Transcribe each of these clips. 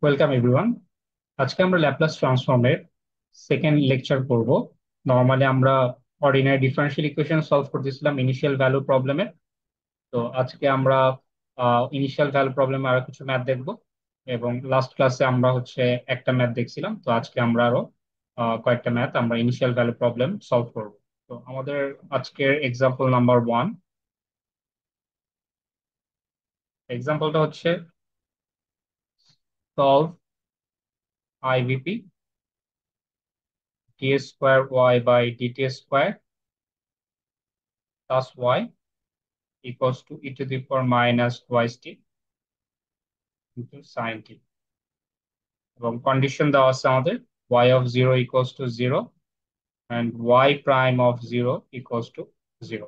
Welcome everyone. আজকে আমরা Laplace ট্রান্সফর্মের second lecture করব। নর্মালি আমরা অর্ডিনারি ডিফারেনশিয়াল ইকুয়েশন সলভ করতেছিলাম ইনিশিয়াল ভ্যালু প্রবলেমে। তো আজকে আমরা ইনিশিয়াল ভ্যালু প্রবলেমে আরো কিছু ম্যাথ দেখব, এবং লাস্ট ক্লাসে আমরা একটা ম্যাথ দেখছিলাম। তো আজকে আমরা আরো কয়েকটা ম্যাথ আমরা ইনিশিয়াল ভ্যালু প্রবলেম সলভ করব। তো আমাদের আজকের এক্সাম্পল নাম্বার 1। এক্সাম্পলটা হচ্ছে solve IVP d square Y by DT square plus y equals to e to the power minus twice t into sin t, এবং কন্ডিশন দেওয়া আছে আমাদের y of 0 equals to 0 and y prime of 0 equals to 0।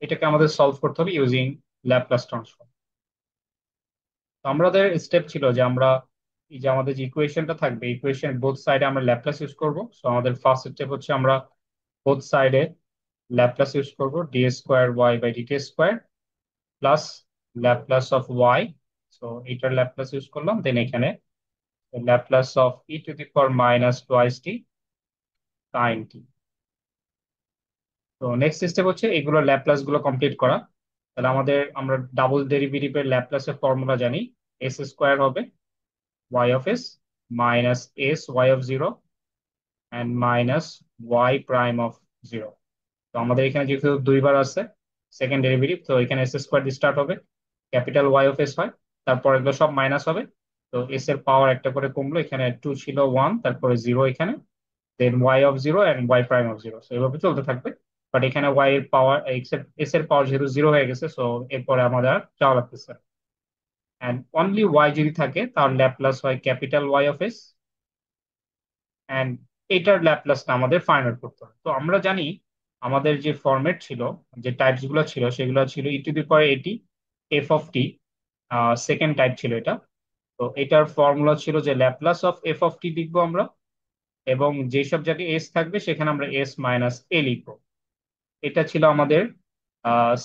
এটাকে আমাদের solve করতে হবে using Laplace transform. তো আমাদের স্টেপ ছিল যে আমরা এই যে আমাদের যে ইকুয়েশনটা থাকবে, ইকুয়েশন বোথ সাইডে আমরা ল্যাপ্লাস ইউজ করব। সো আমাদের ফার্স্ট স্টেপ হচ্ছে আমরা বোথ সাইডে ল্যাপ্লাস ইউজ করব, D square Y by DT square plus Laplace of Y. So এটার ল্যাপ্লাস ইউজ করলাম, দেন এখানে Laplace of e to the power minus twice t sin t। তো next step হচ্ছে এগুলো ল্যাপ্লাস গুলো complete করা। তাহলে আমরা ডাবল ডেরিভেটিভের ল্যাপ্লাসের ফর্মুলা জানি। এস স্কোয়ার হবে y of s minus S Y of zero and minus Y prime of zero. তো আমাদের এখানে যেহেতু দুইবার আছে সেকেন্ড ডেরিভেটিভ, তো এখানে এস স্কোয়ার দিয়ে স্টার্ট হবে, ক্যাপিটাল ওয়াই অফ এস হয়, তারপর এগুলো সব মাইনাস হবে। তো এস এর পাওয়ার একটা করে কমলো, এখানে টু ছিল ওয়ান, তারপরে জিরো এখানে, then y of zero and y prime of zero. এভাবে চলতে থাকবে। বাট এখানে ওয়াই এর পাওয়ার এস এর পাওয়ার যেহেতু জিরো হয়ে গেছে, সো এরপরে আমাদের আর যাওয়া লাগতেছে। অ্যান্ড অনলি ওয়াই যদি থাকে তাহলে ল্যাপ্লাস হয় capital Y of S, and এটার ল্যাপ্লাসটা আমাদের ফাইন্ড আউট করতে হবে। তো আমরা জানি আমাদের যে ফরম্যাট ছিল, যে টাইপস গুলো ছিল, সেগুলো ছিল ই টু দি পাওয়ার এটি F of T, second type ছিল এটা। তো এটার ফর্মুলা ছিল যে ল্যাপ্লাস অফ এফ অফ টি লিখবো আমরা, এবং যেসব জায়গায় এস থাকবে সেখানে আমরা এস মাইনাস এ লিখবো। এটা ছিল আমাদের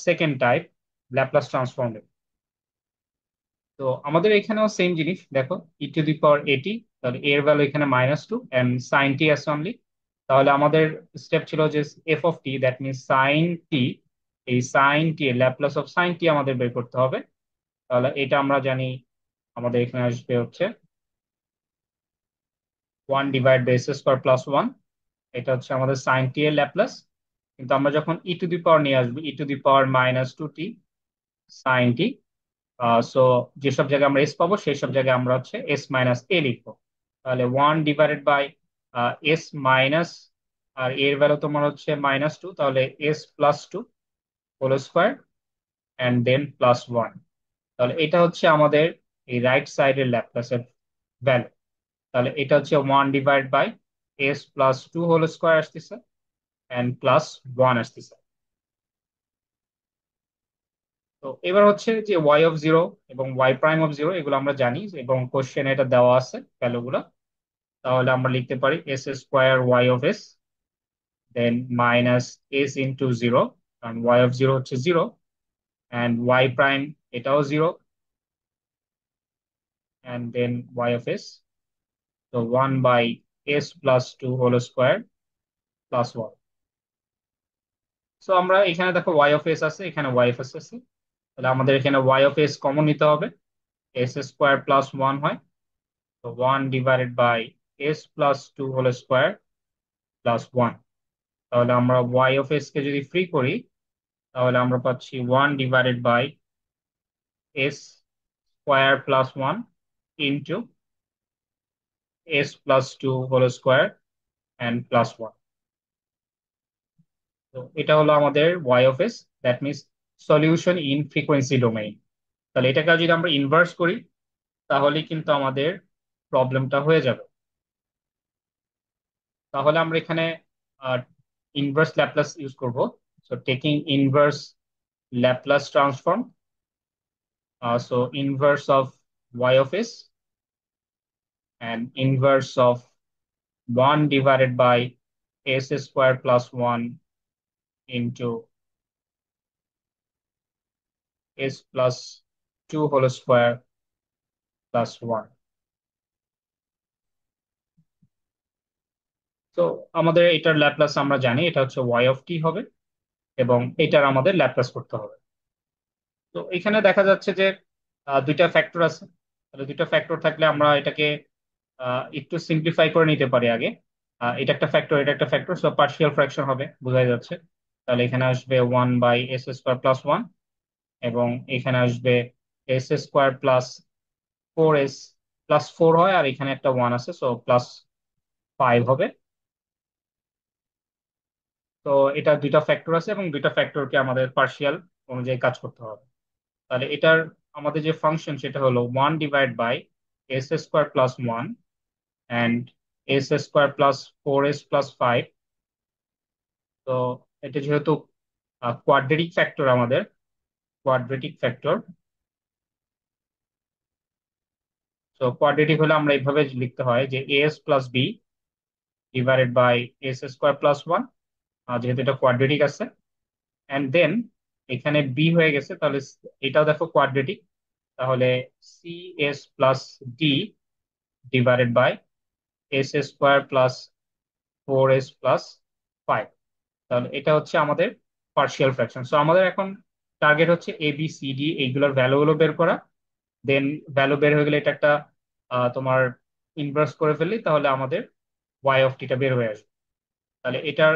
সেকেন্ড টাইপ ল্যাপ্লাস ট্রান্সফর্মের। তো আমাদের এখানেও সেম জিনিস দেখো, e to the power at, তাহলে এর ভ্যালু এখানে minus two and sine t আছে অনলি। তাহলে আমাদের স্টেপ ছিল যে f of t, that means sine t, এই সাইন টি এর ল্যাপ্লাস অফ সাইন টি আমাদের বের করতে হবে। তাহলে এটা আমরা জানি আমাদের এখানে আসবে হচ্ছে one divide by S square plus one. এটা হচ্ছে আমাদের সাইন টি এর ল্যাপ্লাস। কিন্তু আমরা যখন ই টু দি পাওয়ার নিয়ে আসবো, e to the power minus two t sine t, so যেসব জায়গায় আমরা এস পাবো সেই সব জায়গায় আমরা হচ্ছে এস মাইনাস এ লিখবো। তাহলে one divided by s minus, আর এর ভ্যালু তোমার হচ্ছে মাইনাস টু, তাহলে s plus two whole square and then plus one. তাহলে এটা হচ্ছে আমাদের এই রাইট সাইডের ল্যাপ্লাসের ভ্যালু। তাহলে এটা হচ্ছে one divide by S plus two whole square আসতেছে অ্যান্ড প্লাস ওয়ান আসতেছে। তো এবার হচ্ছে যে ওয়াই অফ জিরো এবং ওয়াই প্রাইম অফ জিরো এগুলো আমরা জানি, এবং কোশ্চেনে এটা দেওয়া আছে ভ্যালুগুলো। তাহলে আমরা লিখতে পারি s square y of s, then minus s into zero, কারণ ওয়াই অফ জিরো হচ্ছে জিরো, অ্যান্ড ওয়াই প্রাইম এটাও zero, and then y of s, তো one by S plus two whole square plus one. So আমরা এখানে দেখো Y of S আছে, এখানে y of S আছে, তাহলে আমাদের এখানে ওয়াই অফ এস কমন নিতে হবে, এস স্কোয়ার প্লাস ওয়ান হয়, তো one divided by S plus two whole square plus one. তাহলে আমরা ওয়াই অফ এস কে যদি ফ্রি করি, তাহলে আমরা পাচ্ছি one divided by S square plus one into S plus two whole square and plus one. তো এটা হলো আমাদের Y of S, that means solution in frequency domain. তাহলে এটাকে যদি আমরা ইনভার্স করি তাহলে কিন্তু আমাদের প্রবলেমটা হয়ে যাবে। তাহলে আমরা এখানে ইনভার্স ল্যাপ্লাস ইউজ করব। So taking inverse Laplace transform, so inverse of y of s and inverse of 1 divided by s square plus 1 into s plus 2 whole square plus one. তো আমাদের এটার ল্যাপ্লাস আমরা জানি, এটা হচ্ছে ওয়াই অফ টি হবে, এবং এটার আমাদের ল্যাপ্লাস করতে হবে। তো এখানে দেখা যাচ্ছে যে দুইটা ফ্যাক্টর আছে। তাহলে দুইটা ফ্যাক্টর থাকলে আমরা এটাকে একটু সিম্পলিফাই করে নিতে পারি আগে। এটা একটা ফ্যাক্টর, এটা একটা ফ্যাক্টর, সো পার্শিয়াল ফ্র্যাকশন হবে, বোঝাই যাচ্ছে। তাহলে এখানে আসবে 1/s² + 1, এবং এখানে আসবে s² + 4s +4 হয়, আর এখানে একটা 1 আছে, সো +5 হবে। তো এটা দুইটা ফ্যাক্টর আছে, এবং দুইটা ফ্যাক্টরকে আমাদের পার্শিয়াল অনুযায়ী কাজ করতে হবে। তাহলে এটার আমাদের যে ফাংশন সেটা হলো 1/s² + 1 অ্যান্ড s² + 4s + 5। তো এটা যেহেতু কোয়াড্রেটিক ফ্যাক্টর, আমাদের কোয়াড্রেটিক ফ্যাক্টর, তো কোয়াড্রেটিক হলে আমরা এইভাবে লিখতে হয় যে as + b/s² + 1, যেহেতু এটা কোয়াড্রেটিক আছে। অ্যান্ড দেন এখানে বি হয়ে গেছে, তাহলে এটাও দেখো কোয়াড্রেটিক, তাহলে CS+d/s² + 4s + 5। তাহলে এটা হচ্ছে আমাদের পার্শিয়াল ফ্র্যাকশন। সো আমাদের এখন টার্গেট হচ্ছে এ বি সি ডি এইগুলোর ভ্যালুগুলো বের করা। দেন ভ্যালু বের হয়ে গেলে এটা একটা তোমার ইনভার্স করে ফেললি, তাহলে আমাদের ওয়াই অফ টিটা বের হয়ে আসবে। তাহলে এটার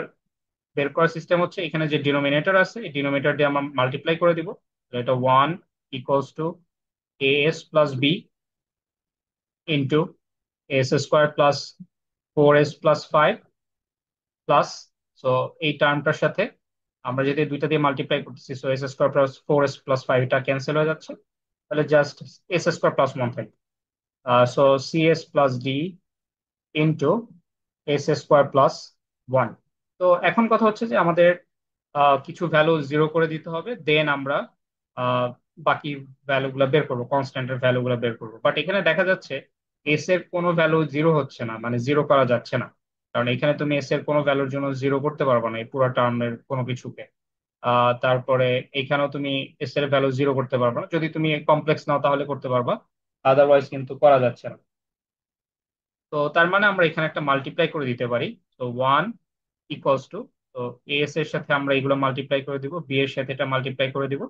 বের করার সিস্টেম হচ্ছে, এখানে যে ডিনোমিনেটর আছে এই ডিনোমিনেটর দিয়ে আমরা মাল্টিপ্লাই করে দিব। তো এটা 1 = as + b into s² + 4s + 5 plus, so এই টার্মটার সাথে আমরা যদি দুইটা দিয়ে মাল্টিপ্লাই করতেছি, সো s² + 4s + 5 এটা ক্যান্সেল হয়ে যাচ্ছে, তাহলে জাস্ট s² + 1 থাকবে। So CS+d into s² + 1। তো এখন কথা হচ্ছে যে আমাদের কিছু ভ্যালু জিরো করে দিতে হবে, দেন আমরা আহ, বাকি ভ্যালুগুলো বের করবো, কনস্ট্যান্টের ভ্যালুগুলো বের করবো। বাট এখানে দেখা যাচ্ছে এস এর কোনো ভ্যালু জিরো হচ্ছে না, মানে জিরো করা যাচ্ছে না। কারণ এখানে তুমি এস এর কোনো ভ্যালুর জন্য জিরো করতে পারবে না এই পুরো টার্মের কোনো কিছুকে। তারপরে এখানেও তুমি এস এর ভ্যালু জিরো করতে পারবে না, যদি তুমি কমপ্লেক্স নাও তাহলে করতে পারবা, আদারওয়াইজ কিন্তু করা যাচ্ছে না। তো তার মানে আমরা এখানে একটা মাল্টিপ্লাই করে দিতে পারি। তো 1 = তো এস এর সাথে আমরা এগুলো মাল্টিপ্লাই করে দিব, বি এর সাথে এটা মাল্টিপ্লাই করে দিব।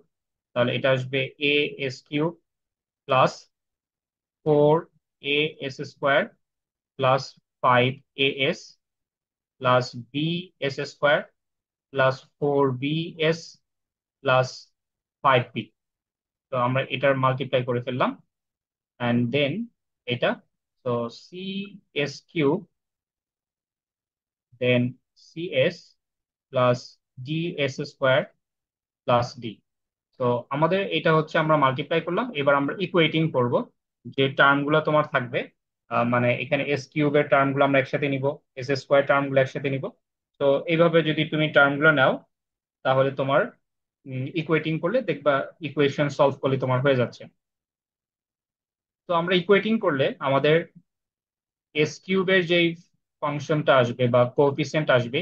তাহলে এটা আসবে a s³ +4as² + 5bs + 4bs + 5b। তো আমরা এটার মাল্টিপ্লাই করে ফেললাম, অ্যান্ড দেন এটা, তো c s³ দেন cs +d/s² + d। তো আমাদের এটা হচ্ছে আমরা মাল্টিপ্লাই করলাম, এবার আমরা ইকুয়েটিং করব যে টার্মগুলো তোমার থাকবে। মানে এখানে s³ টার্মগুলো আমরা একসাথে নিব, s² টার্মগুলো একসাথে নিব। তো এইভাবে যদি তুমি টার্মগুলো নাও, তাহলে তোমার ইকুয়েটিং করলে দেখবা ইকুয়েশন সলভ করলে তোমার হয়ে যাচ্ছে। তো আমরা ইকুয়েটিং করলে আমাদের s³ যেই ফাংশনটা আসবে বা কোএফিসিয়েন্ট আসবে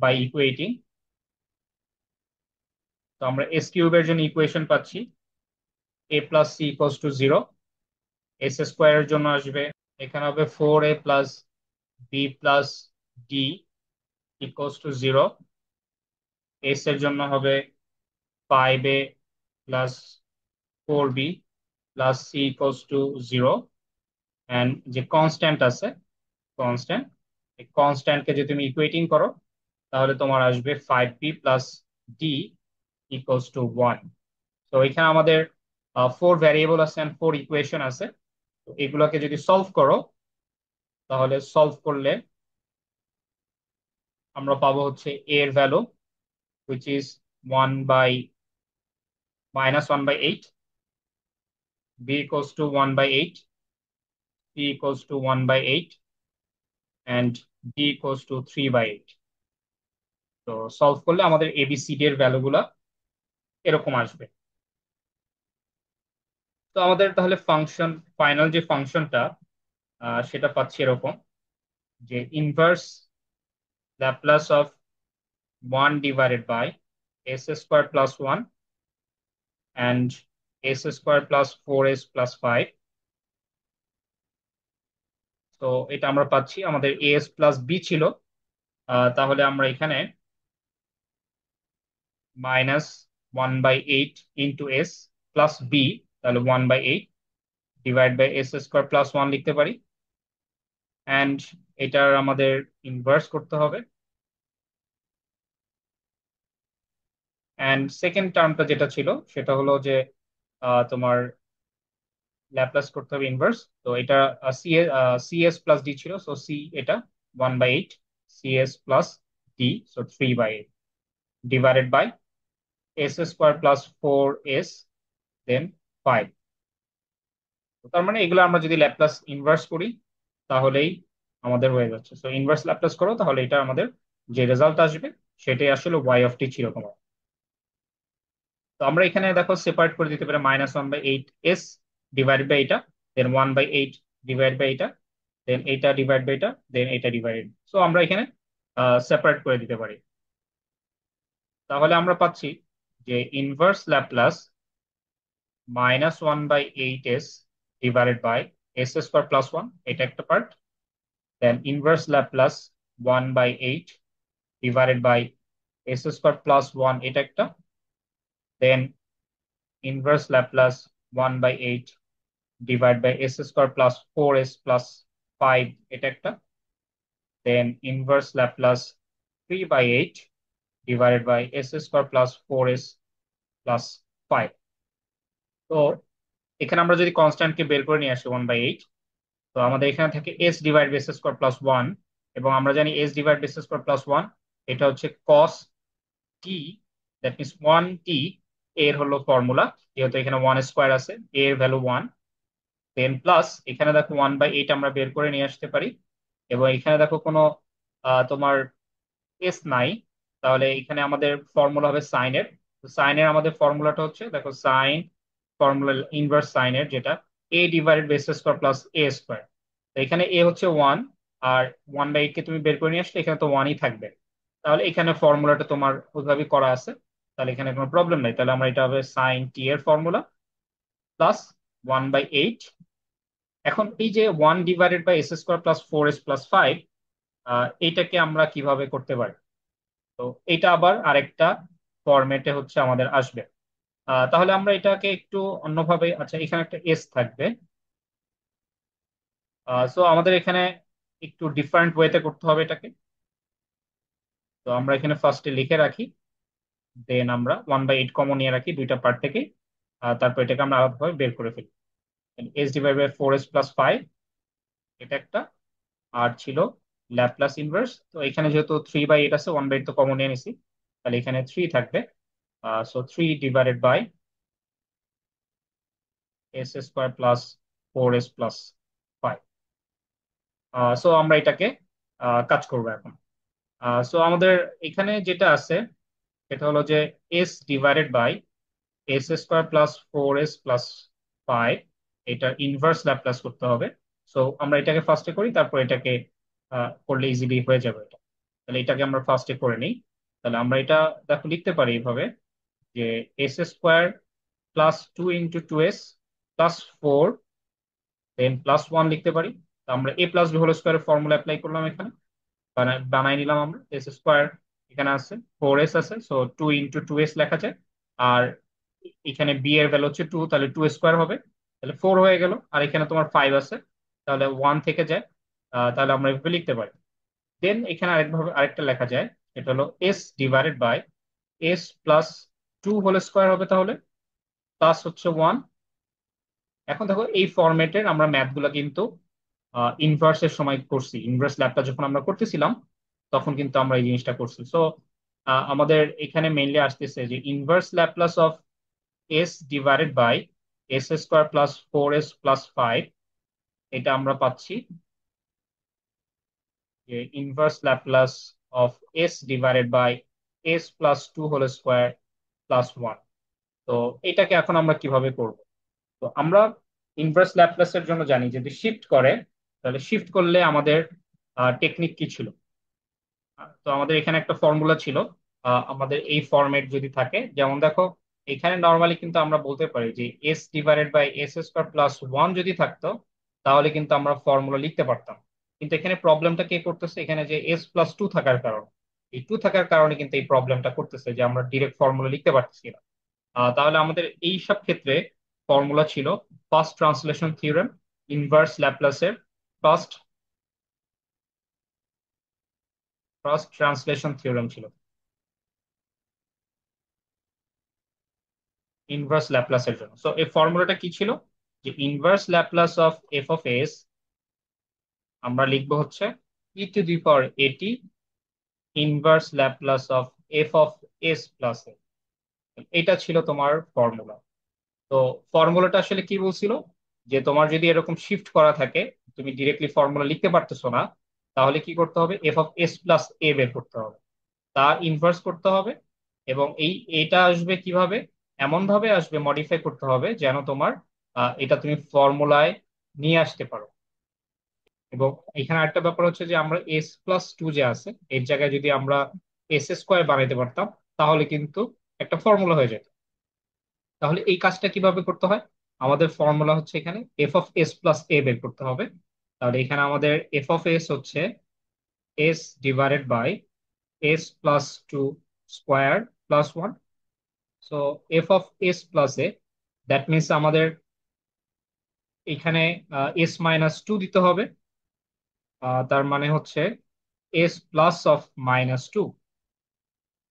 বাই ইকুয়েটিং, তো আমরা s³ জন্য ইকুয়েশন পাচ্ছি a + c = 0। s² জন্য আসবে, এখানে হবে 4a + b + d = 0। এস এর জন্য হবে 5a + 4b + c = 0। অ্যান্ড যে কনস্ট্যান্ট আছে, কনস্ট্যান্ট, এই কনস্ট্যান্টকে যদি তুমি ইকুয়েটিং করো, তাহলে তোমার আসবে 5b + d = 1। তো এখানে আমাদের 4 ভ্যারিয়েবল আছে অ্যান্ড 4 ইকুয়েশন আছে। তো এগুলোকে যদি সলভ করো, তাহলে সলভ করলে আমরা পাবো হচ্ছে a এর value, which is 1/-1/8, b = 1/8, c = 1/8, and d = 3/8। তো সলভ করলে আমাদের এবিসিডি এর ভ্যালুগুলা এরকম আসবে। তো আমাদের তাহলে ফাংশন, ফাইনাল যে ফাংশনটা সেটা পাচ্ছি এরকম, যে inverse Laplace of 1/s² + 1 and S square plus 4s plus 5। তো এটা আমরা পাচ্ছি, আমাদের এস প্লাস বি ছিল। তাহলে আমরা এখানে -1/8 ইন্টু এস প্লাস বি, তাহলে 1/8 divide by S square plus 1 লিখতে পারি। অ্যান্ড এটার আমাদের ইনভার্স করতে হবে। অ্যান্ড সেকেন্ড টার্মটা যেটা ছিল সেটা হলো যে তোমার ল্যাপ্লাস করতে হবে ইনভার্স। তো এটা সিএস প্লাস ডি ছিল, সো সি এটা 1/8 CS plus D, so 3/8 divided by S square plus 4s then 5। তার মানে এগুলো আমরা যদি ল্যাপ্লাস ইনভার্স করি তাহলেই আমাদের হয়ে যাচ্ছে। সো ইনভার্স ল্যাপ্লাস করো, তাহলে এটা আমাদের যে রেজাল্ট আসবে সেটাই আসলে ওয়াই অফ টি ছিল তোমার। তো আমরা এখানে দেখো সেপারেট করে দিতে পারি -1/8s ডিভাইড বাই এটা, দেন 1/8 ডিভাইড বাই এটা, দেন এটা ডিভাইড বাই এটা, দেন এটা ডিভাইডেড। সো আমরা এখানে সেপারেট করে দিতে পারি। তাহলে আমরা পাচ্ছি যে inverse Laplace -1/8s divided by S square plus 1, এটা একটা part. Then inverse Laplace 1/8 divided by S square plus 1, এটা একটা। Then inverse Laplace 1/8 divide by S square plus 4s plus 5, এটা একটা। Then inverse Laplace 3/8 divided by S square plus 4s plus 5। তো এখানে আমরা যদি কনস্ট্যান্টকে বের করে নিয়ে আসি 1/8, তো আমাদের এখানে থাকে S divide by S square plus 1। এবং আমরা জানি S divide by S square plus 1 এটা হচ্ছে cos T, that means 1t এর হলো ফর্মুলা, যেহেতু এখানে 1 স্কোয়ার আছে, এর ভ্যালু 1। দেন প্লাস এখানে দেখো 1/8 আমরা বের করে নিয়ে আসতে পারি। এবং এখানে দেখো কোনো তোমার এস নাই, তাহলে এখানে আমাদের ফর্মুলা হবে সাইনের। সাইনের আমাদের ফর্মুলাটা হচ্ছে দেখো সাইন ফর্মুলা ইনভার্স সাইনের, যেটা a divided by S square plus a square. তো এখানে এ হচ্ছে 1, আর 1/8 কে তুমি বের করে নিয়ে আসলে এখানে তো 1ই থাকবে। তাহলে এখানে ফর্মুলাটা তোমার ওইভাবে করা আছে, তাহলে এখানে কোনো প্রবলেম নাই। তাহলে আমরা এটা হবে সাইন টি এর ফর্মুলা প্লাস 1/8। এখন এই যে 1 divided by S square plus 4s plus 5, এইটাকে আমরা কিভাবে করতে পারি? তো এটা আবার আরেকটা ফরম্যাটে হচ্ছে আমাদের আসবে। তাহলে আমরা এটাকে একটু অন্যভাবে, আচ্ছা এখানে একটা এস থাকবে। সো আমাদের এখানে একটু ডিফারেন্ট ওয়েতে করতে হবে এটাকে। তো আমরা এখানে ফার্স্টে লিখে রাখি, দেন আমরা 1/8 কমন নিয়ে রাখি দুইটা পার্ট থেকে। তারপর এটাকে আমরা আলাদাভাবে বের করে ফেলি। S divide by 4s plus 5, এটা একটা। আর ছিল ল্যাপ্লাস ইনভার্স, তো এখানে যেহেতু 3/8 আছে, 1/8 তো কমন নিয়ে নিছি, তাহলে এখানে 3 থাকবে। So 3 divided by S square plus 4s plus 5। So আমরা এটাকে কাজ করবো এখন। সো আমাদের এখানে যেটা আছে সেটা হলো যে S divided by S square plus 4s plus 5, এটা ইনভার্স ল্যাপ্লাস করতে হবে। সো আমরা এটাকে ফার্স্টে করি, তারপর এটাকে করলে ইজিলি হয়ে যাবে এটা। তাহলে এটাকে আমরা ফার্স্টে করে নিই। তাহলে আমরা এটা দেখো লিখতে পারি এইভাবে যে S square plus 2 × 2s plus 4 দেন প্লাস 1 লিখতে পারি। তো আমরা এ প্লাস বি হোল স্কোয়ারের ফর্মুলা অ্যাপ্লাই করলাম এখানে, বানাই নিলাম আমরা। এস স্কোয়ার এখানে আছে, 4s আছে, সো 2 × 2s লেখা যায়। আর এখানে বি এর ভ্যালু হচ্ছে 2, তাহলে 2 স্কোয়ার হবে, তাহলে 4 হয়ে গেল। আর এখানে তোমার 5 আছে, তাহলে 1 থেকে যায়। তাহলে আমরা এভাবে লিখতে পারি। দেন এখানে আরেকভাবে আরেকটা লেখা যায়, এটা হলো S divided by S plus 2 whole square হবে, তাহলে প্লাস হচ্ছে 1। এখন দেখো এই ফরম্যাটের আমরা ম্যাথ গুলা কিন্তু ইনভার্সের সময় করছি, ইনভার্স ল্যাপটা যখন আমরা করতেছিলাম তখন কিন্তু আমরা এই জিনিসটা করছি। সো আমাদের এখানে মেইনলি আসতেছে যে inverse Laplace of S divided by S square plus 4s plus 5, এটা আমরা পাচ্ছি যে inverse Laplace of S divided by S plus 2 whole square plus 1। তো এটাকে এখন আমরা কিভাবে করব? তো আমরা ইনভার্স ল্যাপ্লাসের জন্য জানি যদি শিফট করে, তাহলে শিফট করলে আমাদের টেকনিক কি ছিল? তো আমাদের এখানে একটা ফর্মুলা ছিল। আমাদের এই ফরম্যাট যদি থাকে, যেমন দেখো এখানে নর্মালি কিন্তু আমরা বলতে পারি যে S divided by S square plus one যদি থাকতো তাহলে কিন্তু আমরা ফর্মুলা লিখতে পারতাম। কিন্তু এখানে প্রবলেমটা কে করতেছে, এখানে যে এস প্লাস টু থাকার কারণে, এই টু থাকার কারণে কিন্তু এই প্রবলেমটা করতেছে যে আমরা ডিরেক্ট ফর্মুলা লিখতে পারতেছি না। তাহলে আমাদের এই সব ক্ষেত্রে ফর্মুলা ছিল ফার্স্ট ট্রান্সলেশন থিওরেম, ইনভার্স ল্যাপ্লাসের ফার্স্ট ফার্স্ট ট্রান্সলেশন থিওরেম ছিল, ইনভার্স ল্যাপ্লাসের জন্য। সো এই ফর্মুলাটা কি ছিল, যে inverse Laplace of f of s আমরা লিখবো হচ্ছে e to the power at inverse Laplace of f of S plus a. এটা ছিল তোমার ফর্মুলা। তো ফর্মুলাটা আসলে কি বলছিল, যে তোমার যদি এরকম শিফট করা থাকে, তুমি ডিরেক্টলি ফর্মুলা লিখতে পারতেছো না, তাহলে কি করতে হবে, এফ অফ এস প্লাস এ বের করতে হবে, তার ইনভার্স করতে হবে। এবং এটা আসবে কিভাবে, এমন ভাবে আসবে, মডিফাই করতে হবে যেন তোমার এটা তুমি ফর্মুলায় নিয়ে আসতে পারো। এবং এখানে আরেকটা ব্যাপার হচ্ছে যে আমরা এস প্লাস টু যে আছে এর জায়গায় যদি আমরা এস স্কোয়ার বানাইতে পারতাম তাহলে কিন্তু একটা ফর্মুলা হয়ে যেত। তাহলে এই কাজটা কিভাবে করতে হয়, আমাদের ফর্মুলা হচ্ছে এখানে এফ অফ এস প্লাস এ বের করতে হবে। তাহলে এখানে আমাদের এফ অফ এস হচ্ছে S divided by S plus two square plus one. So F of S plus A, that means আমাদের এখানে এস মাইনাস টু দিতে হবে। তার মানে হচ্ছে S plus of minus two,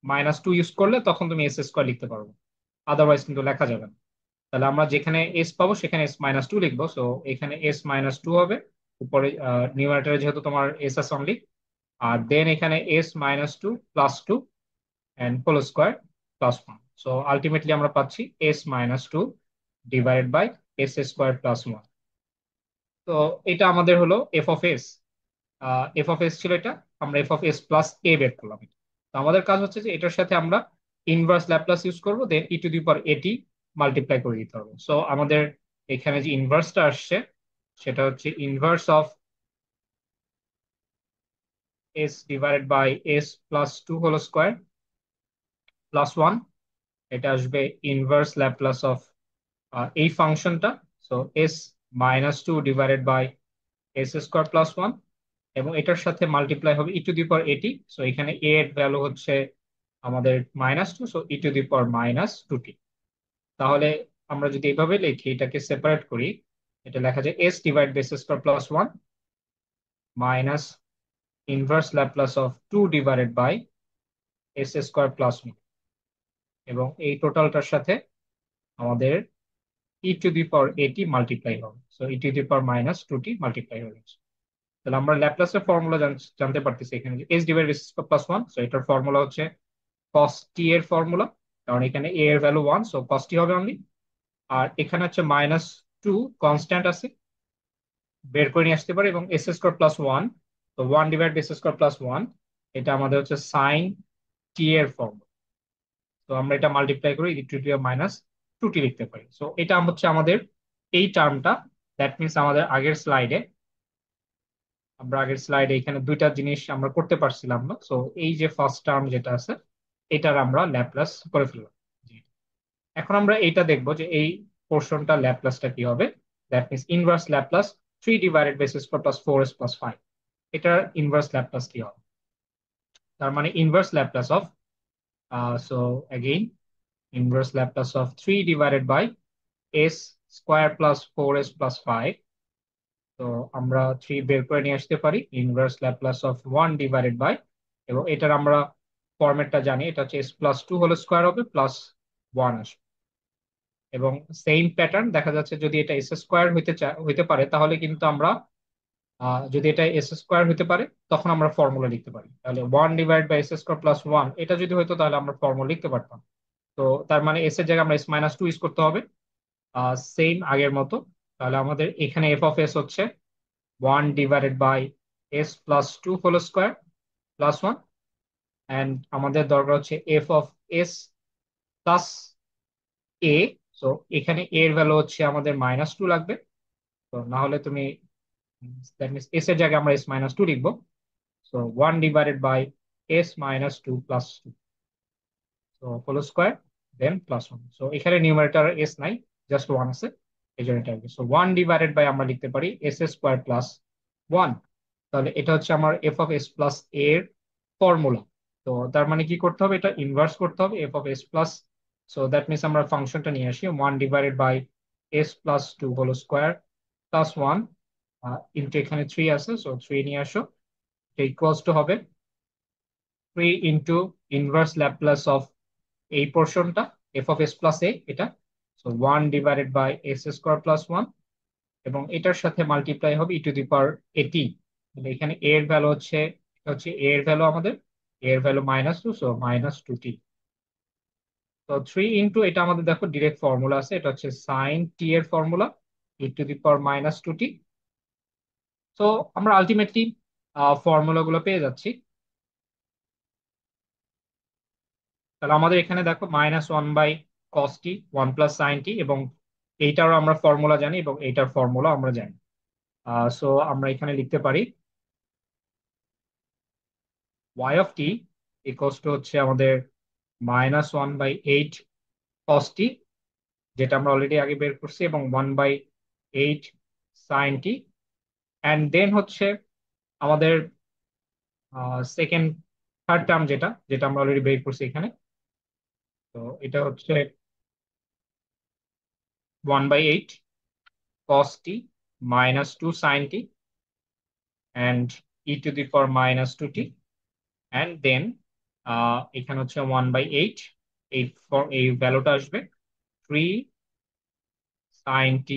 minus two use করলে তখন তুমি এস স্কোয়ার লিখতে পারবে, আদারওয়াইজ কিন্তু লেখা যাবে না। তাহলে আমরা যেখানে এস পাবো সেখানে এস মাইনাস টু লিখবো। সো এখানে এস মাইনাস টু হবে উপরে, নিউমারেটরে যেহেতু তোমার এস আছে অনলি। আর দেন এখানে S minus two plus two and whole square plus one. So ultimately আমরা পাচ্ছি S minus two divided by S square plus one. তো এটা আমাদের হলো F of S. F of S ছিল এটা, আমরা এফ অফ এস প্লাস এ বের করলাম। তো আমাদের কাজ হচ্ছে যে এটার সাথে আমরা ইনভার্স ল্যাপ্লাস ইউজ করবো, দেন ই টু দি পাওয়ার এটি মাল্টিপ্লাই করে দিতে হবে। সো আমাদের এখানে যে ইনভার্সটা আসছে সেটা হচ্ছে inverse of S divided by S plus two whole square plus one. এটা আসবে ইনভার্স ল্যাপ্লাস অফ এই ফাংশনটা। So S minus two divided by S square plus one, এবং এটার সাথে মাল্টিপ্লাই হবে ই টু দি পাওয়ার এটি। সো এখানে এ এর ভ্যালু হচ্ছে আমাদের minus two, so E to the power minus two t. তাহলে আমরা যদি এইভাবে লিখি, এটাকে সেপারেট করি, এটা লেখা যায় S divide by S square plus one minus inverse Laplace of two divided by S square plus one. এবং এই টোটালটার সাথে আমাদের ই টু দি পাওয়ার এটি মাল্টিপ্লাই হবে, so E to the power minus two T multiply হবে। তাহলে আমরা ল্যাপ্লাসের ফর্মুলা জানতে পারতেছি এখানে, যে S divide S square plus one. So এটার ফর্মুলা হচ্ছে কস টি এর ফর্মুলা, কারণ এখানে এ এর value one, so cos T হবে অনলি। আর এখানে হচ্ছে মাইনাস টু কনস্ট্যান্ট আছে, বের করে নিয়ে আসতে পারি, এবং এস স্কোয়ার প্লাস ওয়ান, তো one divide S square plus one, এটা আমাদের হচ্ছে সাইন টি এর ফর্ম। তো আমরা এটা মাল্টিপ্লাই করে টু টু মাইনাস টু টি লিখতে পারি। সো এটা হচ্ছে আমাদের এই টার্মটা। দ্যাট মিনস আমাদের আগের স্লাইডে এখানে দুইটা জিনিস আমরা করতে পারছিলাম না। সো এই যে ফার্স্ট টার্ম যেটা আছে এটার আমরা ল্যাপ্লাস করে ফেললাম। এখন আমরা এটা দেখবো যে এই পোর্শনটা ল্যাপ্লাসটা কি হবে। That means inverse Laplace three divided by S square plus four S plus five, এটার ইনভার্স ল্যাপ্লাস কি হবে। তার মানে inverse Laplace of, so again inverse Laplace of three divided by S square plus four S plus five. তো আমরা three বের করে নিয়ে আসতে পারি, inverse Laplace of one divided by, এবং এটার আমরা ফরম্যাটটা জানি, এটা হচ্ছে S plus two whole square হবে প্লাস ওয়ান আসবে। এবং সেম প্যাটার্ন দেখা যাচ্ছে, যদি এটা এস স্কোয়ার হইতে পারে তাহলে কিন্তু আমরা যদি এটা এস স্কোয়ার হইতে পারে তখন আমরা ফর্মুলা লিখতে পারি। তাহলে one divide by S square plus one, এটা যদি হতো তাহলে আমরা ফর্মুলা লিখতে পারতাম। তো তার মানে এস এর জায়গায় আমরা এস মাইনাস টু ইউজ করতে হবে, সেম আগের মতো। তাহলে আমাদের এখানে এফ অফ এস হচ্ছে one divided by S plus two whole square plus one, and আমাদের দরকার হচ্ছে f of S plus a. So এখানে এর ভ্যালু হচ্ছে আমাদের মাইনাস টু লাগবে। তো না হলে তুমি, দ্যাট মিনস এস এর জায়গায় আমরা এস মাইনাস টু লিখবো। So one divided by s minus two plus two, so whole square. Then +1। So এখানে নিউমারেটর এস নাই, জাস্ট ওয়ান আছে, এই জন্য এটা। সো 1 / আমরা লিখতে পারি s² + 1। তাহলে এটা হচ্ছে আমার f(s+a) এর ফর্মুলা। তো তার মানে কি করতে হবে, এটা ইনভার্স করতে হবে f(s+). সো দ্যাট মিনস আমরা ফাংশনটা নিয়ে আসি 1/s+2² + 1 ইন্টু এখানে 3 আছে, সো 3 নিয়ে আসো। এটা ইকুয়ালস টু হবে 3 ইন্টু ইনভার্স ল্যাপ্লাস অফ এই পোর্শনটা f(s+a) এটা। সো 1/s² + 1, এবং এটার সাথে মাল্টিপ্লাই হবে e⁻at। এখানে a এর ভ্যালু হচ্ছে, এটা হচ্ছে a এর ভ্যালু আমাদের, a এর ভ্যালু -2, সো -2t। তো 3 ইন্টু এটা আমাদের দেখো ডিরেক্ট ফর্মুলা আছে, এটা হচ্ছে সাইন টি এর ফর্মুলা, e⁻²t। তো আমরা আলটিমেটলি ফর্মুলা গুলো পেয়ে যাচ্ছি। তাহলে আমাদের এখানে দেখো -1/cos t, 1 + sin t, এবং এইটারও আমরা ফর্মুলা জানি এবং এইটার ফর্মুলা আমরা জানি। সো আমরা এখানে লিখতে পারি y(t) ইকুয়ালস টু হচ্ছে আমাদের -1/8 cos t, যেটা আমরা অলরেডি আগে বের করছি, এবং 1/8 sin t। অ্যান্ড দেন হচ্ছে আমাদের সেকেন্ড থার্ড টার্ম যেটা যেটা আমরা অলরেডি বের করছি এখানে। তো এটা হচ্ছে 1/8 cos t -2 sin t and e⁻²t। And then এখানে হচ্ছে 1/8, এই ভ্যালুটা আসবে 3 sin t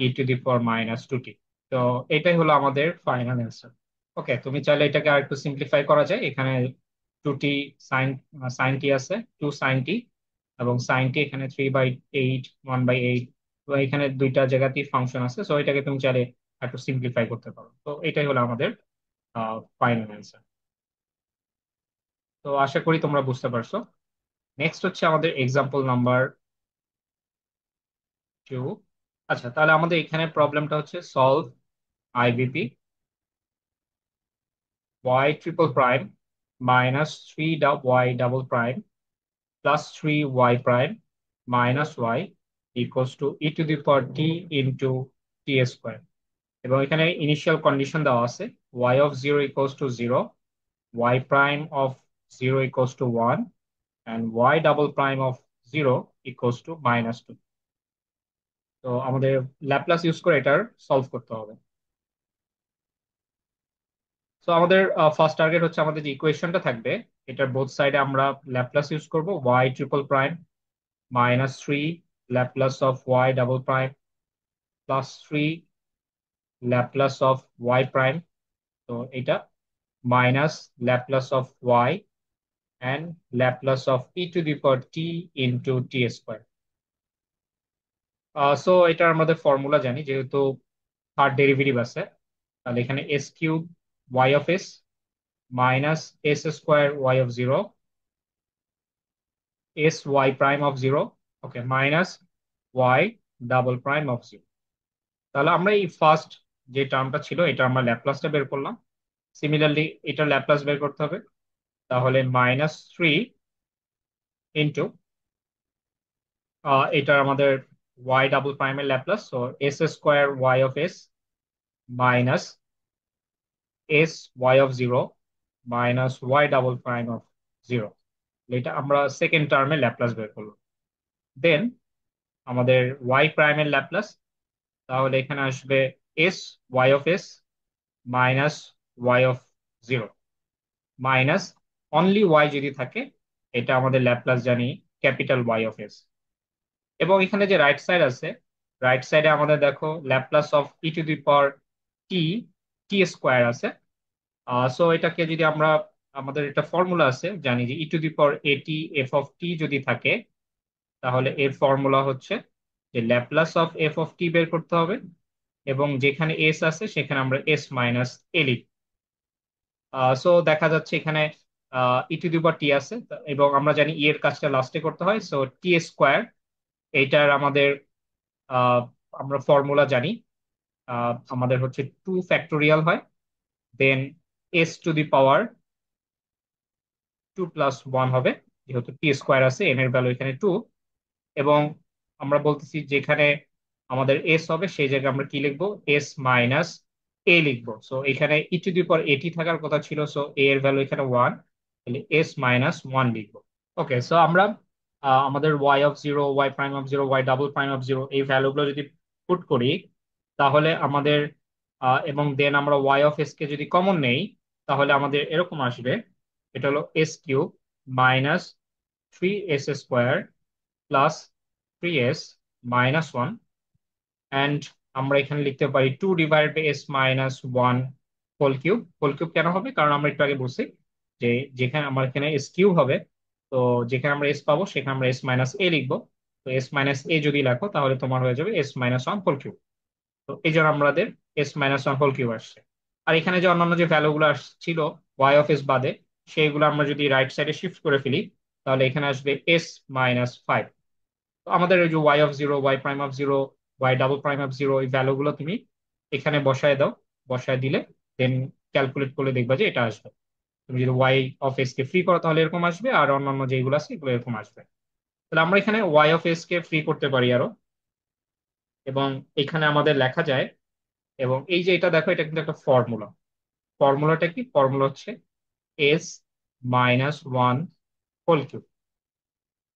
e⁻²t। তো এটাই হলো আমাদের ফাইনাল অ্যান্সার। ওকে, তুমি চাইলে এটাকে আর একটু সিম্পলিফাই করা যায়। এখানে 2t সাইন সাইন টি আছে, 2 sin t, এবং সাইন টি এখানে 3/8, 1/8। তো এখানে দুইটা জায়গাতেই ফাংশন আছে, সো এটাকে তুমি চাইলে একটু সিম্পলিফাই করতে পারো। তো এটাই হলো আমাদের ফাইনাল অ্যান্সার। তো আশা করি তোমরা বুঝতে পারছো। নেক্সট হচ্ছে আমাদের এক্সাম্পল নাম্বার 2। আচ্ছা, তাহলে আমাদের এখানে প্রবলেমটা হচ্ছে solve IBP y⁻² -3y⁻² +3y' -y equals two e⁻t into t²। এবং এখানে ইনিশিয়াল কন্ডিশন দেওয়া আছে y(0) = 0, y'(0) = 1, and y'(0) = -2। তো আমাদের ল্যাপ্লাস ইউজ করে এটার সলভ করতে হবে। তো আমাদের ফার্স্ট টার্গেট হচ্ছে আমাদের যে ইকুয়েশনটা থাকবে, এটার বোথ সাইডে আমরা ল্যাপ্লাস ইউজ করব y⁻² -3 Laplace of y'' +3 Laplace of y'। তো এটা minus Laplace of y and Laplace of e⁻t into t²। So এটা আমাদের ফর্মুলা জানি, যেহেতু থার্ড ডেরিভেটিভ আছে। তাহলে এখানে s³ y(s) -s² y(0) sy'(0), ওকে, y''(0). তাহলে আমরা এই ফার্স্ট যে টার্মটা ছিল এটা আমরা ল্যাপ্লাসটা বের করলাম। সিমিলারলি এটার ল্যাপ্লাস বের করতে হবে। তাহলে -3 ইন্টু এটার আমাদের y'' এর Laplace, so s² y(s) minus s y(0) y''(0). এটা আমরা সেকেন্ড টার্মে ল্যাপ্লাস বের করলাম। দেন আমাদের y' এর ল্যাপ্লাস, তাহলে এখানে আসবে s y(s) minus only y যদি থাকে, এটা আমাদের ল্যাপ্লাস জানি ক্যাপিটাল y(s). এবং এখানে যে রাইট সাইড আছে, রাইট সাইডে আমাদের দেখো ল্যাপ্লাস অফ e⁻t আছে। সো এটাকে যদি আমরা, আমাদের একটা ফর্মুলা আছে, জানি যে e⁻at f(t) যদি থাকে, তাহলে এর ফর্মুলা হচ্ছে যে ল্যাপ্লাস অফ f(t) বের করতে হবে, এবং যেখানে s আছে সেখানে আমরা s - a লিখব। সো দেখা যাচ্ছে এখানে e⁻t আছে, এবং আমরা জানি এর কাজটা লাস্টে করতে হয়, সো t²। এইটার আমাদের আহ, আমরা ফর্মুলা জানি, আমাদের হচ্ছে 2 ফ্যাক্টোরিয়াল হয়, দেন s টু দি পাওয়ার 2 + 1 হবে, যেহেতু টি স্কোয়ার আছে, এন এর ভ্যালু এখানে 2। এবং আমরা বলতেছি যেখানে আমাদের এস হবে সেই জায়গায় আমরা কি লিখবো, এস মাইনাস এ লিখবো। সো এখানে ই টু দি পাওয়ার এটি থাকার কথা ছিল, সো এ এর ভ্যালু এখানে 1, তাহলে এস মাইনাস 1 লিখবো। ওকে, সো আমরা আমাদের Y of zero, y prime of zero, y double prime of zero এই ভ্যালুগুলো যদি পুট করি, তাহলে আমাদের এবং দেন আমরা ওয়াই অফ এস কে যদি কমন নেই, তাহলে আমাদের এরকম আসবে। এটা হলো S cube minus 3s² plus 3s minus 1। And আমরা এখানে লিখতে পারি 2/s - 1 হোল কিউব কেন হবে, কারণ আমরা একটু আগে বলছি যে যেখানে আমার এখানে এস কিউব হবে, তো যেখানে আমরা এস পাবো সেখানে আমরা এস মাইনাস এ লিখবো। তো এস মাইনাস এ যদি লেখো তাহলে তোমার হয়ে যাবে s - 1 হোল কিউব। তো এই জন্য আমাদের s - 1 হোল কিউব আসছে। আর এখানে যে অন্যান্য যে ভ্যালুগুলো আসছিল ওয়াই অফ এস বাদে, সেইগুলো আমরা যদি রাইট সাইডে শিফট করে ফেলি, তাহলে এখানে আসবে s - 5। তো আমাদের ওই যে Y of zero, y prime of zero, y double prime of zero এই ভ্যালুগুলো তুমি এখানে বসায় দাও। বসায় দিলে দেন ক্যালকুলেট করলে দেখবা যে এটা আসবে। তুমি যদি ওয়াই অফ এস কে ফ্রি করো তাহলে এরকম আসবে, আর অন্যান্য যেগুলো আছে এগুলো এরকম আসবে। তাহলে আমরা এখানে ওয়াই অফ এস কে ফ্রি করতে পারি আরো। এবং এখানে আমাদের লেখা যায়, এবং এই যে এটা দেখো, এটা কিন্তু একটা ফর্মুলা। ফর্মুলাটা কি, ফর্মুলা হচ্ছে s - 1 হোল কিউব,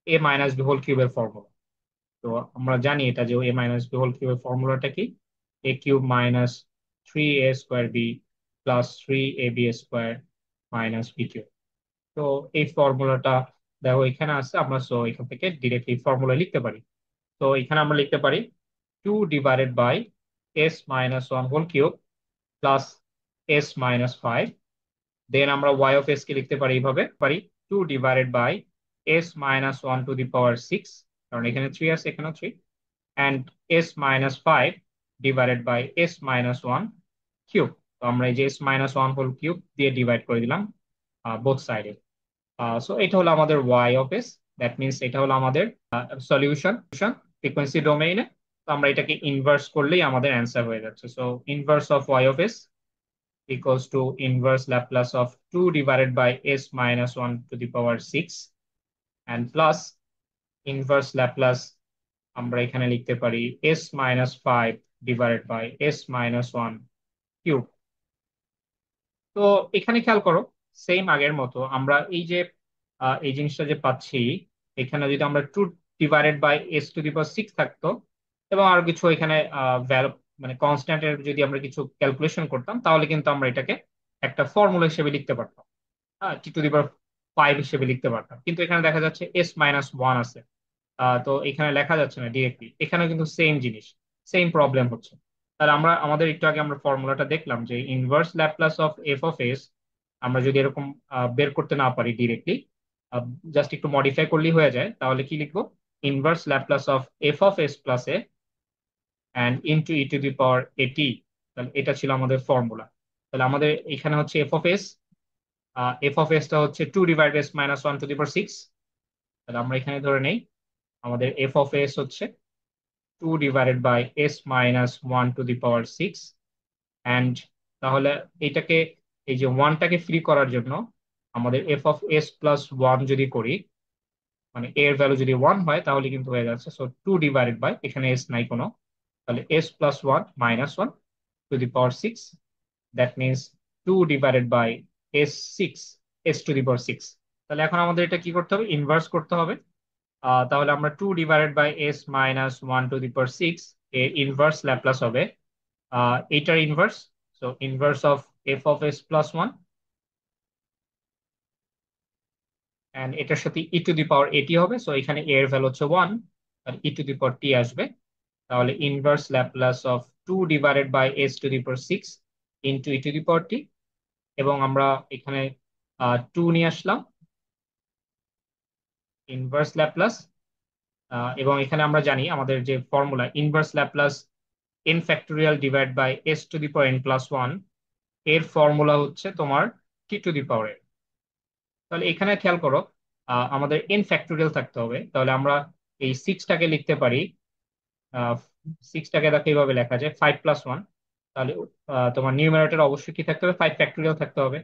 এ মাইনাস বি হোল কিউবের ফর্মুলা। তো আমরা জানি এটা যে এ মাইনাস বি হোল কিউবের ফর্মুলাটা কি, a cube minus 3a² b plus 3ab² minus b cube. তো এই ফর্মুলাটা দেখো এখানে আছে, আমরা সো এখান থেকে ডিরেক্টলি ফর্মুলা লিখতে পারি। তো এখানে আমরা লিখতে পারি 2/s - 1 whole cube plus s - 5। Then আমরা ওয়াই অফ এস কে লিখতে পারি এইভাবে, পারি 2/s - 1 টু দি পাওয়ার 6, কারণ এখানে 3 আছে এখানে 3, and s - 5 divided by s - 1 cube. তো আমরা এই যে s - 1 হোল কিউব দিয়ে ডিভাইড করে দিলাম বোথ সাইডে। সো এটা হলো আমাদের Y of S. That means এটা হলো আমাদের সলিউশন ফ্রিকোয়েন্সি ডোমেইনে। তো আমরা এটাকে ইনভার্স করলেই আমাদের অ্যান্সার হয়ে যাচ্ছে। So inverse of y of s equals to inverse Laplace of 2 divided by s - 1 to the power 6, and plus inverse Laplace আমরা এখানে লিখতে পারি s - 5 divided by s - 1 cube. তো এখানে খেয়াল করো, সেম আগের মতো আমরা এই যে এই জিনিসটা যে পাচ্ছি, এখানে যদি আমরা 2/s⁻6 থাকতো এবং আর কিছু এখানে ভ্যালু মানে কনস্ট্যান্টের যদি আমরা কিছু ক্যালকুলেশন করতাম, তাহলে কিন্তু আমরা এটাকে একটা ফর্মুলা হিসেবে লিখতে পারতাম। হ্যাঁ, t⁵ হিসেবে লিখতে পারতাম, কিন্তু এখানে দেখা যাচ্ছে s - 1 আছে। তো এখানে লেখা যাচ্ছে না ডিরেক্টলি, এখানে কিন্তু সেম জিনিস, সেম প্রবলেম হচ্ছে। তাহলে আমরা আমাদের একটু আগে আমরা ফর্মুলাটা দেখলাম যে inverse Laplace of f of s আমরা যদি এরকম বের করতে না পারি ডিরেক্টলি, জাস্ট একটু মডিফাই করলেই হয়ে যায়, তাহলে কি লিখবো, inverse Laplace of f of S plus a and into e to the power at. তাহলে এটা ছিল আমাদের ফর্মুলা। তাহলে আমাদের এখানে হচ্ছে এফ অফ এস টা হচ্ছে 2/s - 1 টু দি পাওয়ার 6। তাহলে আমরা এখানে ধরে নেই আমাদের এফ অফ এস হচ্ছে 2/s - 1 to the power 6। And তাহলে এটাকে, এই যে ওয়ানটাকে ফ্রি করার জন্য আমাদের F of S plus one যদি করি, মানে এর ভ্যালু যদি 1 হয় তাহলে কিন্তু হয়ে যাচ্ছে, সো 2/, এখানে এস নাই কোনো, তাহলে s+1 - 1 to the power 6, that means 2/s6, s to the power 6। তাহলে এখন আমাদের এটা কি করতে হবে, ইনভার্স করতে হবে। তাহলে আমরা 2/s - 1 টু দি পাওয়ার 6 এর ইনভার্স ল্যাপ্লাস হবে এইটার inverse. So inverse of f of S plus one, and এটার সাথে ই টু দি পাওয়ার এটি হবে। সো এখানে এ এর ভ্যালু হচ্ছে 1, আর ই টু দি পাওয়ার টি আসবে। তাহলে inverse Laplace of 2/s⁻6 into e to the power t. এবং আমরা এখানে 2 নিয়ে আসলাম ইনভার্স ল্যাপ্লাস। এবং এখানে আমরা জানি আমাদের যে formula inverse Laplace n factorial divide by s⁻n+1, এর ফর্মুলা হচ্ছে তোমার টি টু দি পাওয়ার। তাহলে এখানে খেয়াল করো, আমাদের n ফ্যাক্টোরিয়াল থাকতে হবে। তাহলে আমরা এই সিক্সটাকে লিখতে পারি, সিক্সটাকে দেখো এইভাবে লেখা যায় 5+1। তাহলে তোমার নিউমারেটর অবশ্যই কি থাকতে হবে, 5 ফ্যাক্টোরিয়াল থাকতে হবে।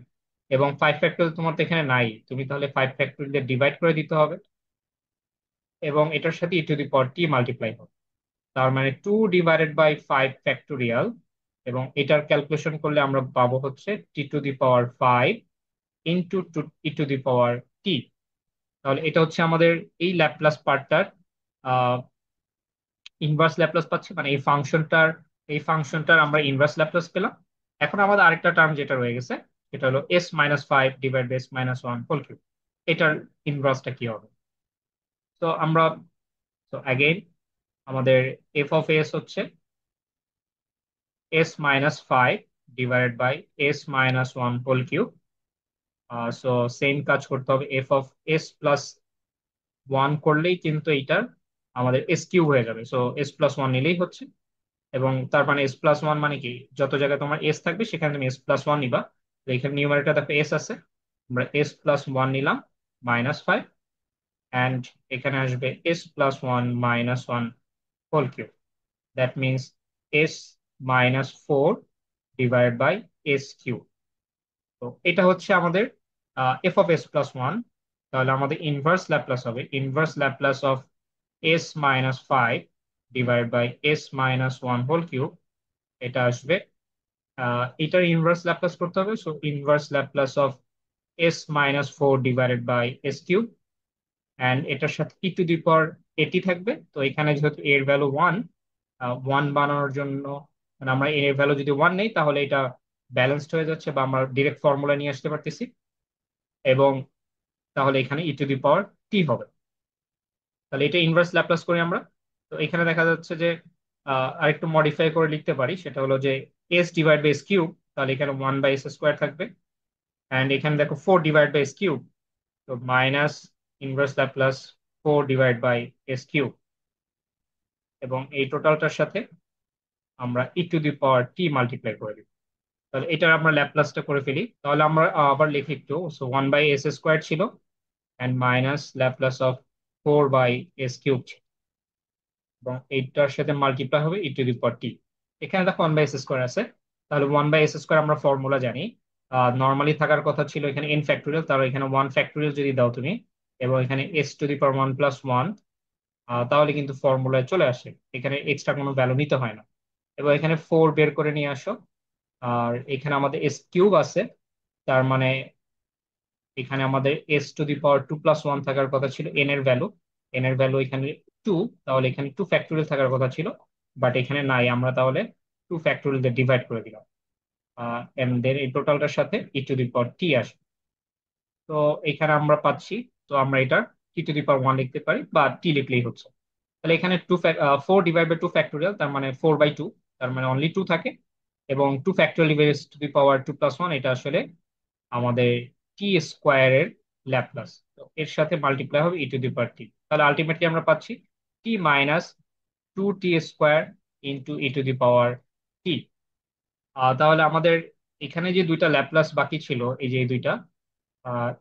এবং 5 ফ্যাক্টোরিয়াল তোমার তো এখানে নাই, তুমি তাহলে 5 ফ্যাক্টোরিয়াল দিয়ে ডিভাইড করে দিতে হবে, এবং এটার সাথে ই to the power T multiply হবে। তার মানে 2/5 ফ্যাক্টোরিয়াল, এবং এটার ক্যালকুলেশন করলে আমরা পাবো হচ্ছে T⁵ into e to the power টি। তাহলে এটা হচ্ছে আমাদের এই ল্যাপ্লাস পার্টটার ইনভার্স ল্যাপ্লাস পাচ্ছি, মানে এই ফাংশনটার আমরা ইনভার্স ল্যাপ্লাস পেলাম। এখন আমাদের আরেকটা টার্ম যেটা রয়ে গেছে, সেটা হলো s-5/s-1 হোল কিউব। এটার ইনভার্সটা কি হবে? তো আমরা, তো অ্যাগেইন আমাদের এফ অফ এস হচ্ছে s-5/s-1 whole cube. So same কাজ করতে হবে, এফ অফ s+1 করলেই কিন্তু এইটার আমাদের এস কিউব হয়ে যাবে, সো s+1 নিলেই হচ্ছে। এবং তার মানে s+1 মানে কি, যত জায়গায় তোমার এস থাকবে সেখানে তুমি s+1 নিবা। তো এখানে নিউমারেটর দেখো এস আছে, আমরা s+1 নিলাম -5, অ্যান্ড এখানে আসবে s+1 - 1 whole cube. That means s-4/s cube. তো এটা হচ্ছে আমাদের এফ অফ s+1। তাহলে আমাদের ইনভার্স ল্যাপ্লাস হবে inverse Laplace of s-5/s-1 whole cube. এটা আসবে, এটার ইনভার্স ল্যাপ্লাস করতে হবে, so inverse Laplace of s-4/s cube. And এটার সাথে ই টু দি পাওয়ার থাকবে। তো এখানে যেহেতু এর ভ্যালু ওয়ান, ওয়ান বানানোর জন্য, মানে আমরা এর ভ্যালু যদি ওয়ান নেই তাহলে এটা ব্যালেন্সড হয়ে যাচ্ছে, বা আমরা ডিরেক্ট ফর্মুলা নিয়ে আসতে পারতেছি। এবং তাহলে এখানে ই টু দি পাওয়ার টি হবে। তাহলে এটা ইনভার্স ল্যাপ্লাস করি আমরা। তো এখানে দেখা যাচ্ছে যে আরেকটু মডিফাই করে লিখতে পারি, সেটা হলো যে s/s কিউব, তাহলে এখানে 1/s² থাকবে। অ্যান্ড এখানে দেখো 4/s কিউব, তো minus inverse Laplace 4/s cube, এবং এই টোটালটার সাথে আমরা ই to the power T multiply করে দিব। তাহলে এটার আমরা ল্যাপ্লাসটা করে ফেলি, তাহলে আমরা আবার লিখি একটু। সো 1/s² ছিল, and minus Laplace of 4/s cube, এবং এইটার সাথে মাল্টিপ্লাই হবে ই টু দি পাওয়ার টি। এখানে দেখো 1/s² আছে, তাহলে 1/s² আমরা ফর্মুলা জানি। নর্মালি থাকার কথা ছিল এখানে n ফ্যাক্টোরিয়াল, তাহলে এখানে 1 ফ্যাক্টোরিয়াল যদি দাও তুমি, এবং এখানে s⁻1+1, তাহলে কিন্তু ফর্মুলায় চলে আসে, এখানে এক্সট্রা কোনো ভ্যালু নিতে হয় না। এবং এখানে 4 বের করে নিয়ে আসো, আর এখানে আমাদের s কিউব আছে, তার মানে এখানে আমাদের s⁻2+1 থাকার কথা ছিল, এন এর ভ্যালু এখানে 2, তাহলে এখানে 2 ফ্যাক্টোরিয়াল থাকার কথা ছিল, বাট এখানে নাই, আমরা তাহলে 2 ফ্যাক্টোরিয়াল দিয়ে ডিভাইড করে দিলাম। এন্ড দেন এই টোটালটার সাথে ই টু দি পাওয়ার টি আসে। তো এখানে আমরা পাচ্ছি, তো আমরা এটা টি⁻1 লিখতে পারি, বা টি লিখলেই হচ্ছে। তাহলে এখানে 4/2 ফ্যাক্টোরিয়াল, তার মানে 4/2, তার মানে অনলি 2 থাকে। এবং 2 ফ্যাক্টোরিয়াল টি⁻2+1, এটা আসলে আমাদের টি² এর ল্যাপ্লাস, তো এর সাথে মাল্টিপ্লাই হবে ই টু দি পাওয়ার টি। তাহলে আলটিমেটলি আমরা পাচ্ছি t-2t² into e to the power টি। তাহলে আমাদের এখানে যে দুইটা ল্যাপ্লাস বাকি ছিল, এই যে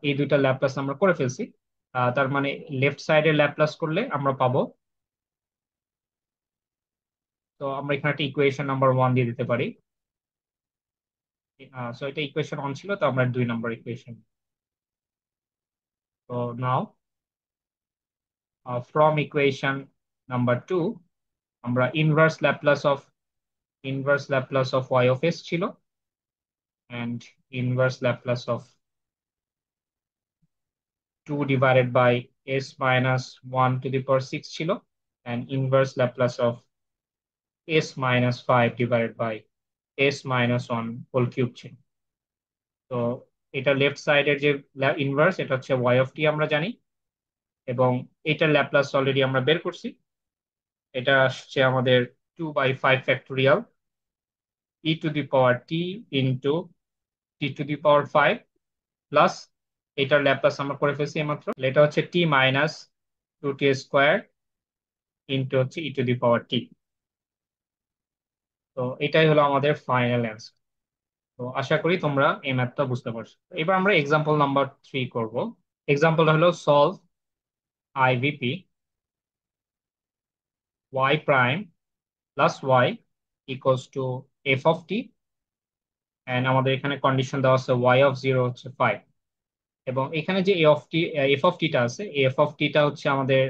এই দুইটা ল্যাপ্লাস আমরা করে ফেলছি। তার মানে লেফট সাইডের ল্যাপ্লাস করলে আমরা পাবো, তো আমরা এখানে একটা ইকুয়েশন নাম্বার 1 দিয়ে দিতে পারি। সো এটা ইকুয়েশন 1 ছিল, তো আমরা 2 নম্বর ইকুয়েশন। তো নাও ফ্রম ইকুয়েশন নাম্বার 2 আমরা inverse Laplace of y of S ছিল, and inverse Laplace of 2/s-1 to the power 6 ছিল, and inverse Laplace of s-5/s-1 whole cube ছিল। তো এটা লেফট সাইডের যে ইনভার্স, এটা হচ্ছে ওয়াই অফ টি আমরা জানি, এবং এটার ল্যাপ্লাস অলরেডি আমরা বের করছি। এটা আসছে আমাদের 2/5 factorial E to the power T into t⁵ plus এটার ল্যাপ্লাস আমরা করে ফেলছি এইমাত্র, এটা হচ্ছে t-2t² ইন্টু হচ্ছে ই টু দি পাওয়ার টি। তো এটাই হলো আমাদের ফাইনাল অ্যান্সার। তো আশা করি তোমরা এই ম্যাথটা বুঝতে পারছো। এবার আমরা এক্সাম্পল নাম্বার 3 করব। এক্সাম্পলটা হলো solve IVP y prime plus y equals to f of t and আমাদের এখানে কন্ডিশন দেওয়া আছে y(0) হচ্ছে 5। এবং এখানে যে f(t) টা আছে, এই f(t)টা হচ্ছে আমাদের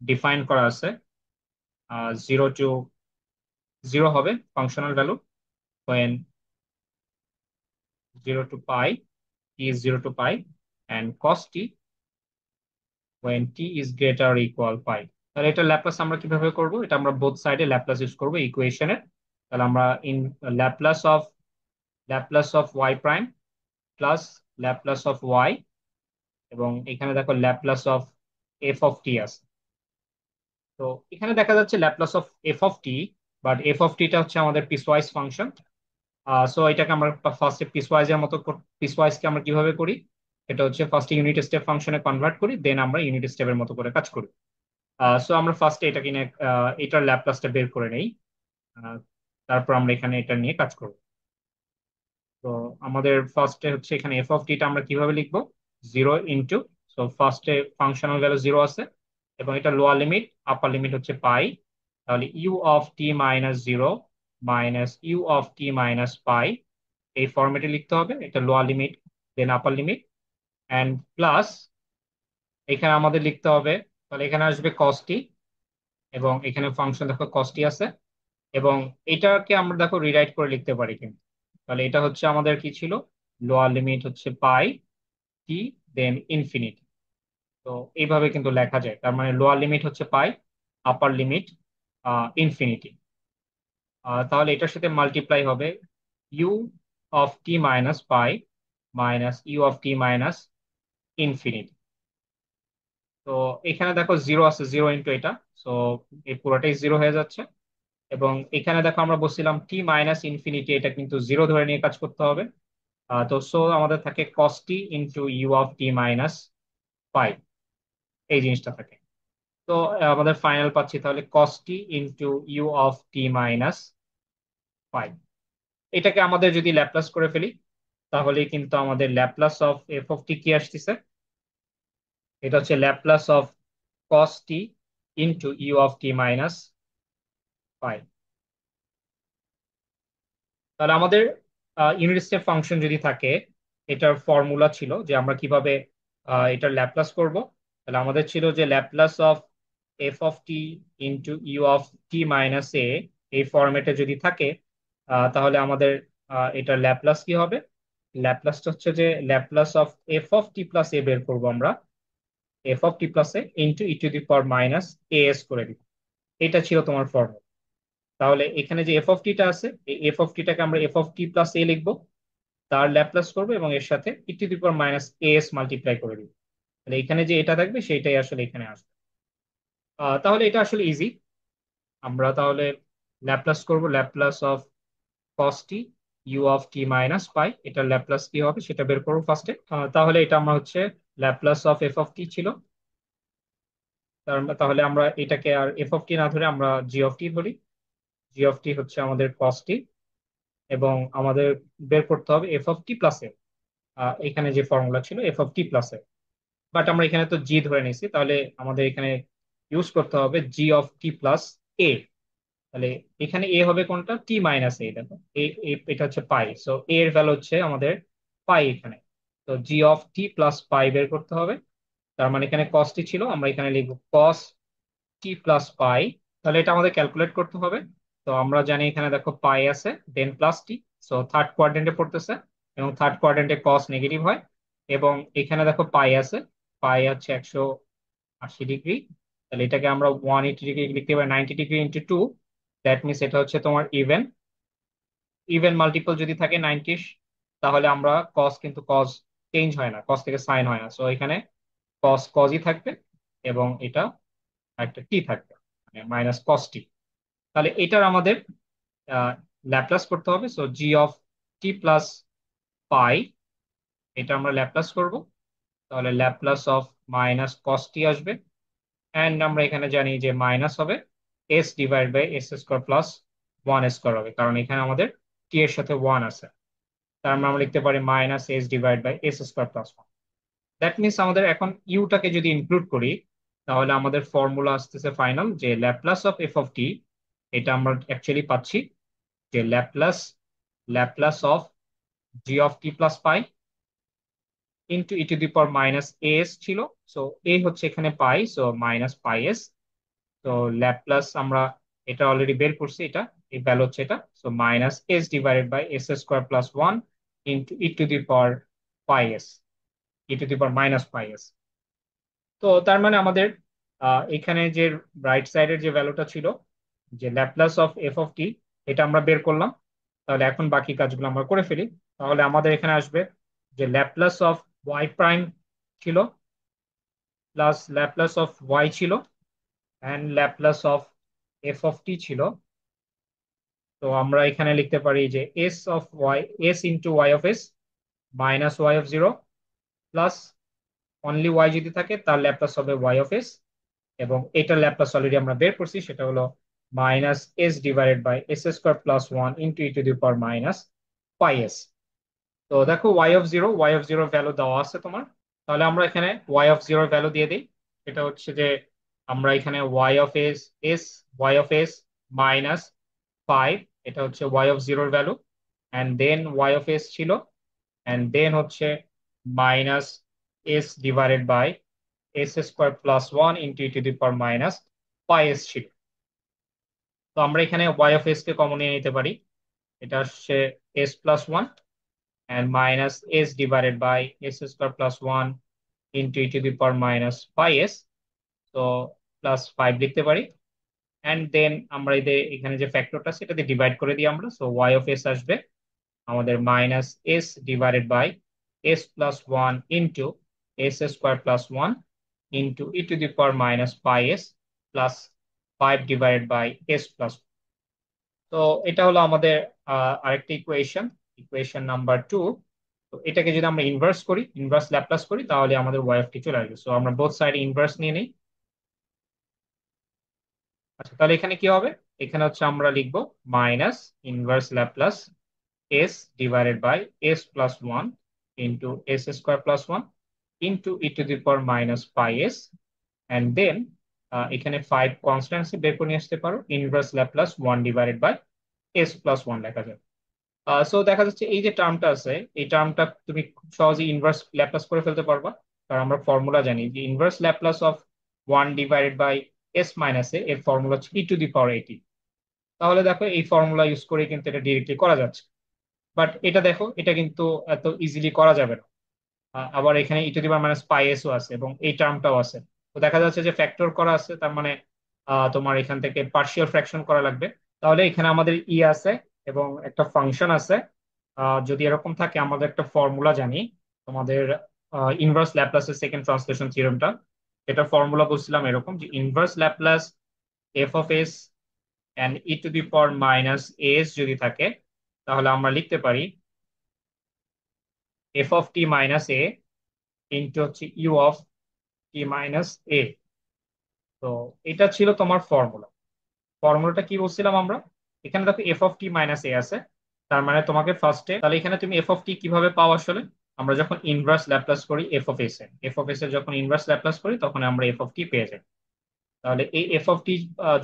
ডিফাইন করা আছে 0 to 0 হবে functional value when 0 to pi, t is 0 to pi, and cos t when t is greater or equal pi। তাহলে এটা ল্যাপ্লাস আমরা কিভাবে করব? এটা আমরা বোথ সাইডে ল্যাপ্লাস ইউজ করব ইকুয়েশনের। তাহলে আমরা in Laplace of y prime plus Laplace of y, এবং এখানে দেখো Laplace of f of t আছে। তো এখানে দেখা যাচ্ছে Laplace of f of t, but f of টিটা হচ্ছে আমাদের পিসওয়াইজ ফাংশন। সো এটাকে আমরা ফার্স্টে পিসওয়াইজ এর মতো, পিসওয়াইজকে আমরা কিভাবে করি? এটা হচ্ছে ফার্স্টে ইউনিট স্টেপ ফাংশনে কনভার্ট করি, দেন আমরা ইউনিট স্টেপের মতো করে কাজ করি। সো আমরা ফার্স্টে এটাকে নিয়ে এটার ল্যাপ্লাসটা বের করে নেই। আহ, তারপর আমরা এখানে এটা নিয়ে কাজ করব। তো আমাদের ফার্স্টে হচ্ছে এখানে এফ অফ টিটা আমরা কিভাবে লিখবো? 0 ইন্টু, সো ফার্স্টে ফাংশনাল ভ্যালু 0 আছে, এবং এটা লোয়ার লিমিট, আপার লিমিট হচ্ছে পাই। তাহলে u(t - 0) মাইনাস u(t - pi), এই ফরম্যাটে লিখতে হবে। এটা lower limit then upper limit, and plus এখানে আমাদের লিখতে হবে, তাহলে এখানে আসবে কস্টি, এবং এখানে ফাংশন দেখো কস্টি আছে, এবং এটাকে আমরা দেখো রিরাইট করে লিখতে পারি কিন্তু। তাহলে এটা হচ্ছে আমাদের কি ছিল? লোয়ার লিমিট হচ্ছে পাই, টি, দেন ইনফিনিটি। তো এইভাবে কিন্তু লেখা যায়, তার মানে লোয়ার লিমিট হচ্ছে পাই, আপার লিমিট ইনফিনিটি। তাহলে এটার সাথে মাল্টিপ্লাই হবে u(t - pi) মাইনাস u(t - ইনফিনিটি)। তো এখানে দেখো 0 আছে, 0 ইন্টু এটা, সো এই পুরোটাই 0 হয়ে যাচ্ছে। এবং এখানে দেখো আমরা বলছিলাম t - ইনফিনিটি, এটা কিন্তু 0 ধরে নিয়ে কাজ করতে হবে। তো সো আমাদের থাকে cos t ইন্টু u(t - pi), এই জিনিসটা থাকে। তো আমাদের ফাইনাল পাচ্ছি তাহলে cos t ইন্টু u(t - pi)। এটাকে আমাদের যদি ল্যাপ্লাস করে ফেলি, তাহলে কিন্তু আমাদের ল্যাপ্লাস অফ এফ অফ টি কি আসতেছে? এটা হচ্ছে Laplace of cos t into u(t - pi)। তাহলে আমাদের ইউনিট স্টেপ ফাংশন যদি থাকে, এটার ফর্মুলা ছিল যে আমরা কিভাবে এটার ল্যাপ্লাস করব। তাহলে আমাদের ছিল যে Laplace of f of T into u(t - a), এই ফরম্যাটে যদি থাকে, তাহলে আমাদের এটার ল্যাপ্লাস কি হবে? ল্যাপ্লাসটা হচ্ছে যে Laplace of f of t plus এ বের করবো আমরা, F of t plus a into e⁻⁻as করে দিব। এটা ছিল তোমার ফর্মুলা। তাহলে এখানে যে এফ অফ টিটা আছে, এই এফ অফ টিটাকে আমরা এফ অফ টি প্লাস এ লিখবো, তার ল্যাপ্লাস করবো এবং এর সাথে e⁻⁻as মাল্টিপ্লাই করে দিব। তাহলে এখানে যে এটা থাকবে সেইটাই আসলে এখানে আসবে। তাহলে এটা আসলে ইজি। আমরা তাহলে ল্যাপ্লাস করব, Laplace of cos t u(t - pi), এটার ল্যাপ্লাস কি হবে সেটা বের করবো ফার্স্টে। তাহলে এটা আমরা হচ্ছে Laplace of f of t ছিল, তাহলে আমরা এটাকে আর এফ অফ টি না ধরে আমরা জি অফ টি ধরি। জি অফ টি হচ্ছে আমাদের cos t, এবং আমাদের বের করতে হবে এফ অফ টি প্লাস এ। এখানে যে ফর্মুলা ছিল F of t plus A, but আমরা এখানে তো জি ধরে নিয়েছি, তাহলে আমাদের এখানে ইউজ করতে হবে জি অফ টি প্লাস এ। তাহলে এখানে এ হবে কোনটা? t - a, দেখো এটা হচ্ছে পাই, সো এ এর ভ্যালু হচ্ছে আমাদের পাই এখানে। তো জি অফ টি প্লাস পাই বের করতে হবে। তার মানে এখানে কস টি ছিল, আমরা এখানে লিখবো কস টি প্লাস পাই। তাহলে এটা আমাদের ক্যালকুলেট করতে হবে। তো আমরা জানি এখানে দেখো পাই আছে, দেন প্লাস টি, সো থার্ড কোয়াড্রেন্টে পড়তেছে, এবং থার্ড কোয়াড্রেন্টে কস নেগেটিভ হয়। এবং এখানে দেখো পাই আছে, পাই হচ্ছে 180 ডিগ্রি। তাহলে এটাকে আমরা 180 ডিগ্রি লিখতে পারি 90 ডিগ্রি ইন্টু 2, দ্যাট মিনস এটা হচ্ছে তোমার ইভেন। ইভেন মাল্টিপল যদি থাকে 90, তাহলে আমরা কস, কিন্তু কস চেঞ্জ হয় না, কস থেকে সাইন হয় না, সো এখানে কস কসই থাকবে, এবং এটা একটা টি থাকবে, মানে মাইনাস কস টি। তাহলে এটার আমাদের ল্যাপ্লাস করতে হবে, so G of t plus পাই, এটা আমরা ল্যাপ্লাস করব। তাহলে ল্যাপ্লাস অফ মাইনাস কস টি আসবে, অ্যান্ড আমরা এখানে জানি যে মাইনাস হবে s/s² প্লাস 1² হবে, কারণ এখানে আমাদের টি এর সাথে 1 আছে। তার মানে আমরা লিখতে পারি -s/s² প্লাস 1। দ্যাট মিনস আমাদের এখন ইউটাকে যদি ইনক্লুড করি, তাহলে আমাদের ফর্মুলা আসতেছে ফাইনাল যে ল্যাপ্লাস অফ এফ অফ টি, এটা আমরা অ্যাকচুয়ালি পাচ্ছি যে Laplace of G of t plus pi into e to the power minus S ছিল। সো এ হচ্ছে এখানে পাই, সো মাইনাস পাই এস। তো ল্যাপ্লাস আমরা এটা অলরেডি বের করছি, এটা এই ভ্যালু হচ্ছে এটা। So minus s divided by S square plus one into e to the power pi s, e to the power minus pi s. তো তার মানে আমাদের এখানে যে রাইট সাইডের যে ভ্যালুটা ছিল, যে ল্যাপ্লাস অফ এফ অফ টি, এটা আমরা বের করলাম। তাহলে এখন বাকি কাজগুলো আমরা করে ফেলি। তাহলে আমাদের এখানে আসবে যে ল্যাপ্লাস অফ ওয়াই প্রাইম ছিল, প্লাস ল্যাপ্লাস অফ ওয়াই ছিল, and Laplace of f of t ছিল। তো আমরা এখানে লিখতে পারি যে s of y, s into y of s minus y of zero, plus only y যদি থাকে তার ল্যাপ্লাস হবে ওয়াই অফ এস। এবং এটার ল্যাপ্লাস অলরেডি আমরা বের করছি, সেটা হলো minus s divided by S square plus one into e to the power minus pi s. তো দেখো ওয়াই অফ জিরো ভ্যালু দেওয়া আছে তোমার। তাহলে আমরা এখানে ওয়াই অফ জিরো ভ্যালু দিয়ে দিই। এটা হচ্ছে যে আমরা এখানে y of s, s Y of s minus five, এটা হচ্ছে ওয়াই অফ জিরোর value. And then y of S ছিল, অ্যান্ড দেন হচ্ছে minus s divided by S square plus one into e to the power minus pi s ছিল। তো আমরা এখানে y of s কে কমন নিয়ে নিতে পারি। এটা হচ্ছে S plus one and minus s divided by S square plus one into e to the power minus pi s. তো প্লাস ফাইভ লিখতে পারি। অ্যান্ড দেন আমরা এদের এখানে যে ফ্যাক্টরটা আছে এটাতে ডিভাইড করে দিই আমরা। সো ওয়াই অফ এস আসবে আমাদের minus s divided by S plus one into s square plus one into e to the power minus pi s plus five divided by S plus. তো এটা হলো আমাদের আরেকটা ইকুয়েশন, ইকুয়েশন নাম্বার টু। তো এটাকে যদি আমরা ইনভার্স করি, ইনভার্স ল্যাপ্লাস করি, তাহলে আমাদের ওয়াই অফ টি চলে আসবে। সো আমরা বোথ সাইডে ইনভার্স নিয়ে নিই। আচ্ছা, তাহলে এখানে কি হবে? এখানে হচ্ছে আমরা লিখবো minus inverse Laplace s divided by S plus one into s square plus one into e to the power minus pi s. And then এখানে ফাইভ কনস্ট্যান্টস বের করে নিয়ে আসতে পারো, inverse Laplace one divided by S plus one লেখা যায়। So দেখা যাচ্ছে এই যে টার্মটা আছে, এই টার্মটা তুমি খুব সহজে ইনভার্স ল্যাপ্লাস করে ফেলতে পারবা। কারণ আমরা ফর্মুলা জানি যে inverse Laplace of one divided by s minus a, এর ফর্মুলা হচ্ছে ই টু দি পাওয়ার এইটি। তাহলে দেখো এই ফর্মুলা ইউজ করে কিন্তু এটা ডিরেক্টলি করা যাচ্ছে। বাট এটা দেখো, এটা কিন্তু এত ইজিলি করা যাবে না। আবার এখানে e to the power minus pi s আছে এবং এই টার্মটাও আছে। তো দেখা যাচ্ছে যে ফ্যাক্টর করা আছে, তার মানে তোমার এখান থেকে পার্শিয়াল ফ্র্যাকশন করা লাগবে। তাহলে এখানে আমাদের ই আছে এবং একটা ফাংশন আছে। যদি এরকম থাকে, আমাদের একটা ফর্মুলা জানি তোমাদের ইনভার্স ল্যাপ্লাসের সেকেন্ড ট্রান্সলেশন থিওরেমটা, এটা ফর্মুলা বলছিলাম এরকম যে inverse Laplace f of s and e to the power minus s যদি থাকে, তাহলে আমরা লিখতে পারি f of t minus a into হচ্ছে u of t minus a. তো এটা ছিল তোমার ফর্মুলা। ফর্মুলাটা কি বলছিলাম আমরা? এখানে দেখো এফ অফ টি মাইনাস এ আছে, তার মানে তোমাকে ফার্স্টে, তাহলে এখানে তুমি এফ অফ টি কিভাবে পাও আসলে? আমরা যখন ইনভার্স ল্যাপ্লাস করি এফ অফ এস এর, এফ অফ এস এর যখন ইনভার্স ল্যাপ্লাস করি তখন আমরা এফ অফ টি পেয়ে যাই। তাহলে এই এফ অফ টি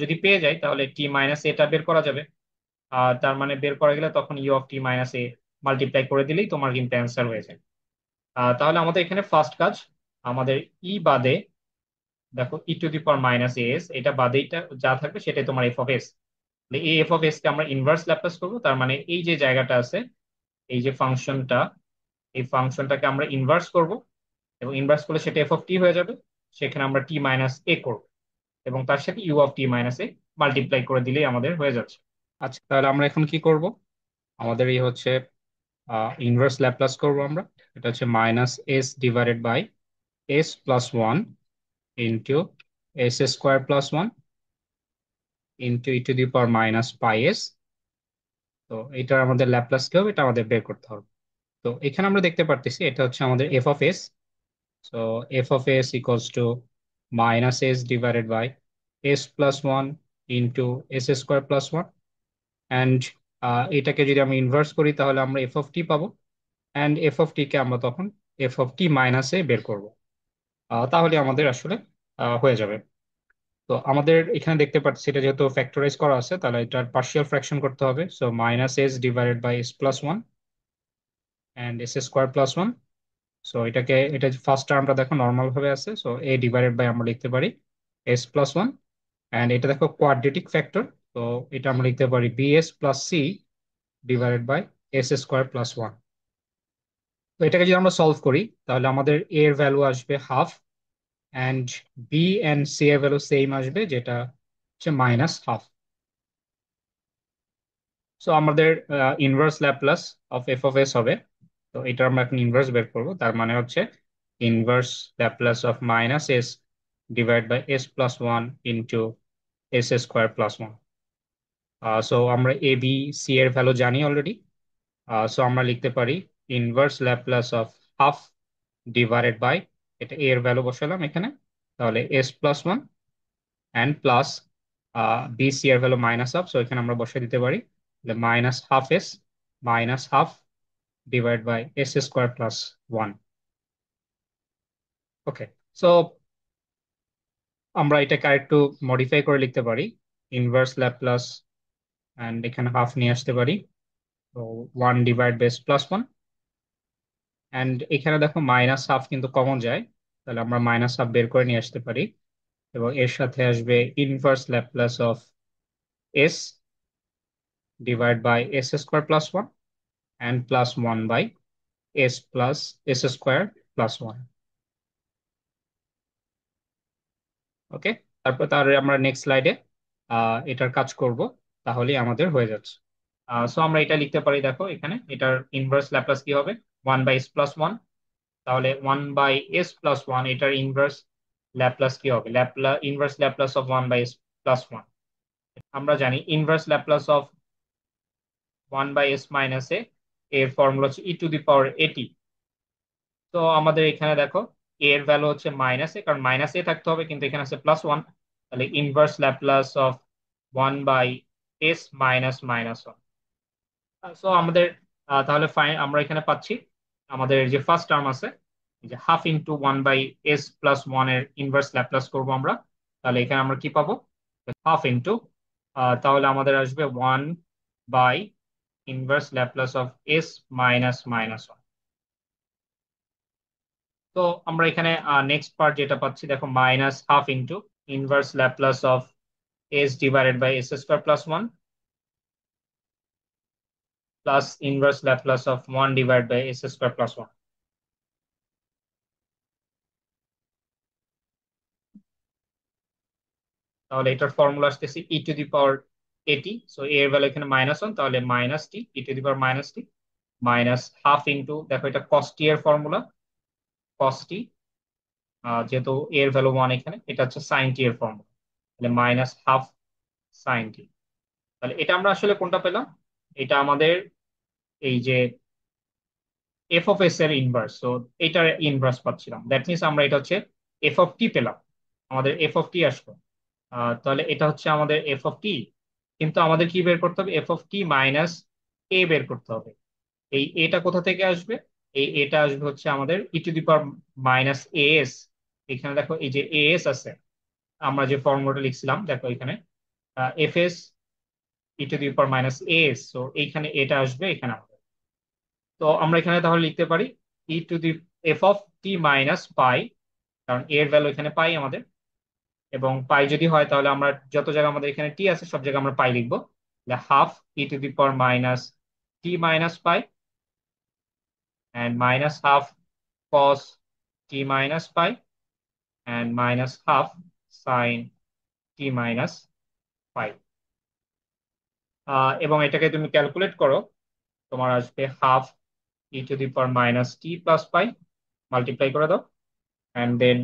যদি পেয়ে যাই, তাহলে টি মাইনাস এটা বের করা যাবে। আর তার মানে বের করা গেলে তখন u of t minus a multiply করে দিলেই তোমার কিন্তু অ্যান্সার হয়ে যায়। তাহলে আমাদের এখানে ফার্স্ট কাজ, আমাদের ই বাদে দেখো e to the power minus s, এটা বাদেইটা যা থাকবে সেটাই তোমার এফ অফ এস। এই এফ অফ এস কে আমরা ইনভার্স ল্যাপ্লাস করবো, তার মানে এই যে জায়গাটা আছে, এই যে ফাংশনটা, এই ফাংশনটাকে আমরা ইনভার্স করব এবং ইনভার্স করলে সেটা এফ অফ টি হয়ে যাবে। সেখানে আমরা টি মাইনাস এ করবো এবং তার সাথে u of t minus a multiply করে দিলেই আমাদের হয়ে যাচ্ছে। আচ্ছা, তাহলে আমরা এখন কি করব? আমাদের এই হচ্ছে ইনভার্স ল্যাপ্লাস করব আমরা। এটা হচ্ছে minus s divided by S plus one into s square plus one into e to the power minus pi s. তো এটার আমাদের ল্যাপ্লাস কি হবে এটা আমাদের বের করতে হবে। তো এখানে আমরা দেখতে পারতেছি এটা হচ্ছে আমাদের F of s. So F of s equals to minus s divided by S plus one into s square plus one. And এটাকে যদি আমরা ইনভার্স করি তাহলে আমরা এফ অফ টি পাবো। অ্যান্ড এফ অফ টি কে আমরা তখন এফ অফ টি মাইনাস এ বের করবো। তাহলে আমাদের আসলে হয়ে যাবে। তো আমাদের এখানে দেখতে পাচ্ছি এটা যেহেতু ফ্যাক্টরাইজ করা আছে, তাহলে এটার পার্শিয়াল ফ্র্যাকশন করতে হবে। So minus s divided by S plus one and s square plus one. So এটা ফার্স্ট টার্মটা দেখো নর্মাল ভাবে আছে, সো এ ডিভাইডেড বাই আমরা লিখতে পারি এস প্লাস ওয়ান। অ্যান্ড এটা দেখো কোয়াড্রেটিক ফ্যাক্টর, তো এটা আমরা লিখতে পারি b s plus c divided by S square plus one. তো এটাকে যদি আমরা সলভ করি তাহলে আমাদের এ এর ভ্যালু আসবে half, and b and c এর ভ্যালু সেম আসবে, যেটা হচ্ছে মাইনাস হাফ। সো আমাদের inverse Laplace of f of s হবে। তো এটা আমরা এখন ইনভার্স বের করবো, তার মানে হচ্ছে inverse Laplace of minus s divide by S plus one into s square plus one. So আমরা এ বি সি এর ভ্যালু জানি অলরেডি। সো আমরা লিখতে পারি inverse Laplace of half divided by, এটা এর ভ্যালু বসালাম এখানে, তাহলে s plus one and plus b c এর ভ্যালু মাইনাস হাফ, সো এখানে আমরা বসে দিতে পারি minus half s minus half divide by S square plus one. Okay, so আমরা এটাকে আরেকটু মডিফাই করে লিখতে পারি ইনভার্স ল্যাপ্লাস, অ্যান্ড এখানে হাফ নিয়ে আসতে পারি, তো one divide by S plus one. And এখানে দেখো মাইনাস হাফ কিন্তু কমন যায়, তাহলে আমরা মাইনাস হাফ বের করে নিয়ে আসতে পারি, এবং এর সাথে আসবে inverse Laplace of s divide by S square plus one and plus one by S plus s square plus one. Okay, তারপর আমরা নেক্সট স্লাইডে এটার কাজ করব, তাহলেই আমাদের হয়ে যাচ্ছে। সো আমরা এটা লিখতে পারি, দেখো এখানে এটার ইনভার্স ল্যাপ্লাস কি হবে, one by S plus one. তাহলে one by S plus one এটার ইনভার্স ল্যাপ্লাস কি হবে, inverse Laplace of one by S plus one. আমরা জানি inverse Laplace of one by s minus a এর ফর্মুলা হচ্ছে ই টু দি পাওয়ার এটি। তো আমাদের এখানে দেখো এ এর ভ্যালু হচ্ছে মাইনাস এ, কারণ মাইনাস এ থাকতে হবে, কিন্তু এখানে আছে প্লাস ওয়ান। তাহলে inverse Laplace of one by s minus minus one. So আমাদের তাহলে ফাইন আমরা এখানে পাচ্ছি আমাদের যে ফার্স্ট টার্ম আছে, এই যে half into one by S plus one এর ইনভার্স ল্যাপ্লাস করবো আমরা। তাহলে এখানে আমরা কি পাবো, হাফ ইন্টু, তাহলে আমাদের আসবে one by inverse Laplace of s minus minus one. তো আমরা এখানে নেক্সট পার্ট যেটা পাচ্ছি দেখো minus half into inverse Laplace of S divided by S square plus one plus inverse Laplace of one divide by S square plus one. তাহলে এটার formula আসতেছে ই to the power এটি, সো এর value এখানে minus one, তাহলে minus T E to the power minus T minus half into, দেখো এটা কস T এর ফর্মুলা, কস টি, যেহেতু এর ভ্যালু ওয়ান এখানে, এটা হচ্ছে সাইন টি এর ফর্মুলা, তাহলে মাইনাস হাফ সাইন টি। তাহলে এটা আমরা আসলে কোনটা পেলাম, এটা আমাদের এই যে এফ অফ এস এর ইনভার্স, তো এটার ইনভার্স পাচ্ছিলাম, দ্যাট মিনস আমরা এটা হচ্ছে এফ অফ টি পেলাম, আমাদের এফ অফ টি আসলো। তাহলে এটা হচ্ছে আমাদের এফ অফ টি, কিন্তু আমাদের কি বের করতে হবে, এফ অফ টি মাইনাস এ বের করতে হবে। এই এটা কোথা থেকে আসবে, এই এটা আসবে হচ্ছে আমাদের e to the power minus s. এখানে দেখো এই যে এস আছে, আমরা যে ফর্মুলাটা লিখছিলাম দেখো এখানে F S e to the power minus S, তো এইখানে এটা আসবে এখানে আমাদের। তো আমরা এখানে তাহলে লিখতে পারি e to the f of t minus pi, কারণ এর ভ্যালু এখানে পাই আমাদের, এবং পাই যদি হয় তাহলে আমরা যত জায়গায় আমাদের এখানে টি আছে সব জায়গায় আমরা পাই লিখবো, half e to the power minus T minus pi and minus half cos t minus pi and minus half sin t minus pi। এবং এটাকে তুমি ক্যালকুলেট করো, তোমার আসবে half e to the power minus t plus pi, multiply করে দাও, and then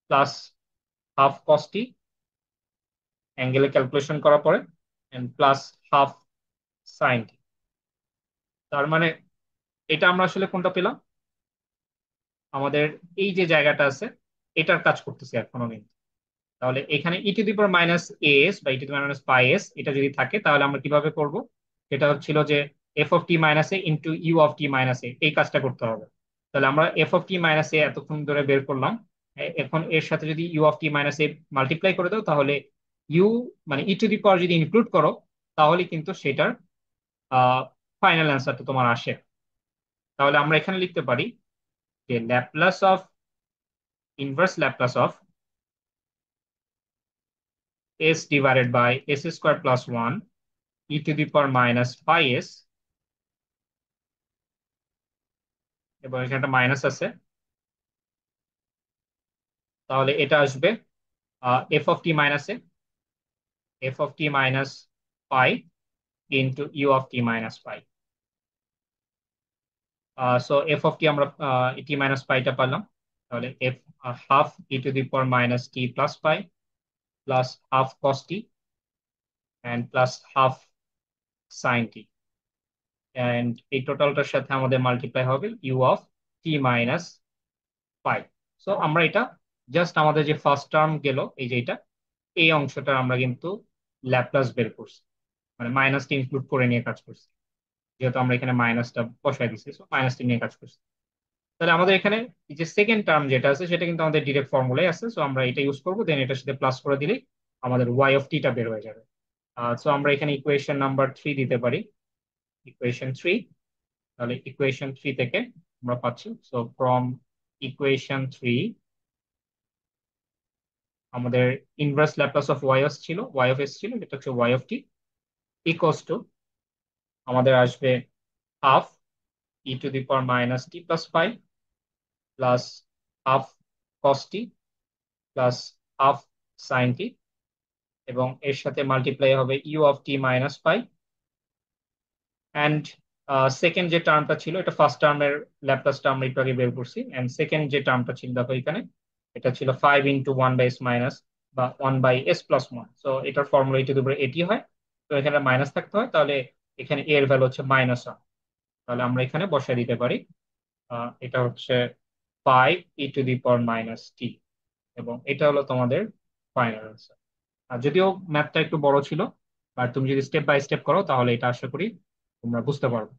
plus half cos t অ্যাঙ্গেলে calculation করার পরে, and plus half sine t. তার মানে এটা আমরা আসলে কোনটা পেলাম, আমাদের এই যে জায়গাটা আছে এটার কাজ করতেছে এখনো কিন্তু। তাহলে এখানে e to the power minus s বা e to the power minus pi s এটা যদি থাকে তাহলে আমরা কিভাবে করব, সেটা হচ্ছিল যে f of t minus a into u of t minus a, এই কাজটা করতে হবে। তাহলে আমরা F of t minus a এতক্ষণ ধরে বের করলাম, এখন এর সাথে যদি u of t minus a multiply করে দাও, তাহলে ইউ মানে ই টু দি পাওয়ার যদি ইনক্লুড করো, তাহলে কিন্তু সেটার ফাইনাল অ্যান্সারটা তোমার আসে। তাহলে আমরা এখানে লিখতে পারি যে Laplace of inverse Laplace of s divided by s square plus one e to the power minus pi s, এবং এখানে একটা মাইনাস আছে, তাহলে এটা আসবে f of t minus a, f of t minus pi into u of t minus pi. So F of t আমরা t minus পাইটা পারলাম, তাহলে f half e to the power minus t plus pi plus half cos T and plus half sine t, অ্যান্ড এই টোটালটার সাথে আমাদের multiply হবে u of t minus pi. So আমরা এটা জাস্ট আমাদের যে ফার্স্ট টার্ম গেল এই যে এটা, এই অংশটা আমরা কিন্তু ল্যাপ্লাস বের করছি, মানে মাইনাসটা ইনক্লুড করে নিয়ে কাজ করছি, যেহেতু আমরা এখানে মাইনাসটা বসাই দিচ্ছি, সো মাইনাসটা নিয়ে কাজ করছি। তাহলে আমাদের এখানে এই যে সেকেন্ড টার্ম যেটা আছে সেটা কিন্তু আমাদের ডিরেক্ট ফর্মুলাই আছে, সো আমরা এটা ইউজ করবো, দেন এটার সাথে প্লাস করে দিলেই আমাদের ওয়াই অফ টিটা বের হয়ে যাবে। সো আমরা এখানে ইকুয়েশন নাম্বার 3 দিতে পারি, ইকুয়েশন 3। তাহলে ইকুয়েশন 3 থেকে আমরা পাচ্ছি, সো ফ্রম ইকুয়েশন 3 আমাদের inverse Laplace of y s ছিল, ওয়াই অফ এস ছিল, যেটা হচ্ছে y of t equals to আমাদের আসবে half e to the power minus t plus five plus half cos t plus half sine t, এবং এর সাথে মাল্টিপ্লাই হবে u of t minus pi. And second যে টার্মটা ছিল এটা ফার্স্ট টার্মের ল্যাপ্লাসটা আমরা একটু আগে বের করছি, অ্যান্ড সেকেন্ড যে টার্মটা ছিল দেখো এখানে, এটা ছিল 5 × 1 বাই এস মাইনাস বা 1/s+1, সো এটার ফর্মুলা ইটু দুপুরে এটি হয়, তো এখানে মাইনাস থাকতে হয়, তাহলে এখানে এর ভ্যালু হচ্ছে -1, তাহলে আমরা এখানে বসাই দিতে পারি এটা হচ্ছে 5 ই টু দি পাওয়ার মাইনাস টি, এবং এটা হলো তোমাদের ফাইনাল আনসার। আর যদিও ম্যাথটা একটু বড় ছিল, বাট তুমি যদি স্টেপ বাই স্টেপ করো তাহলে এটা আশা করি তোমরা বুঝতে পারবে।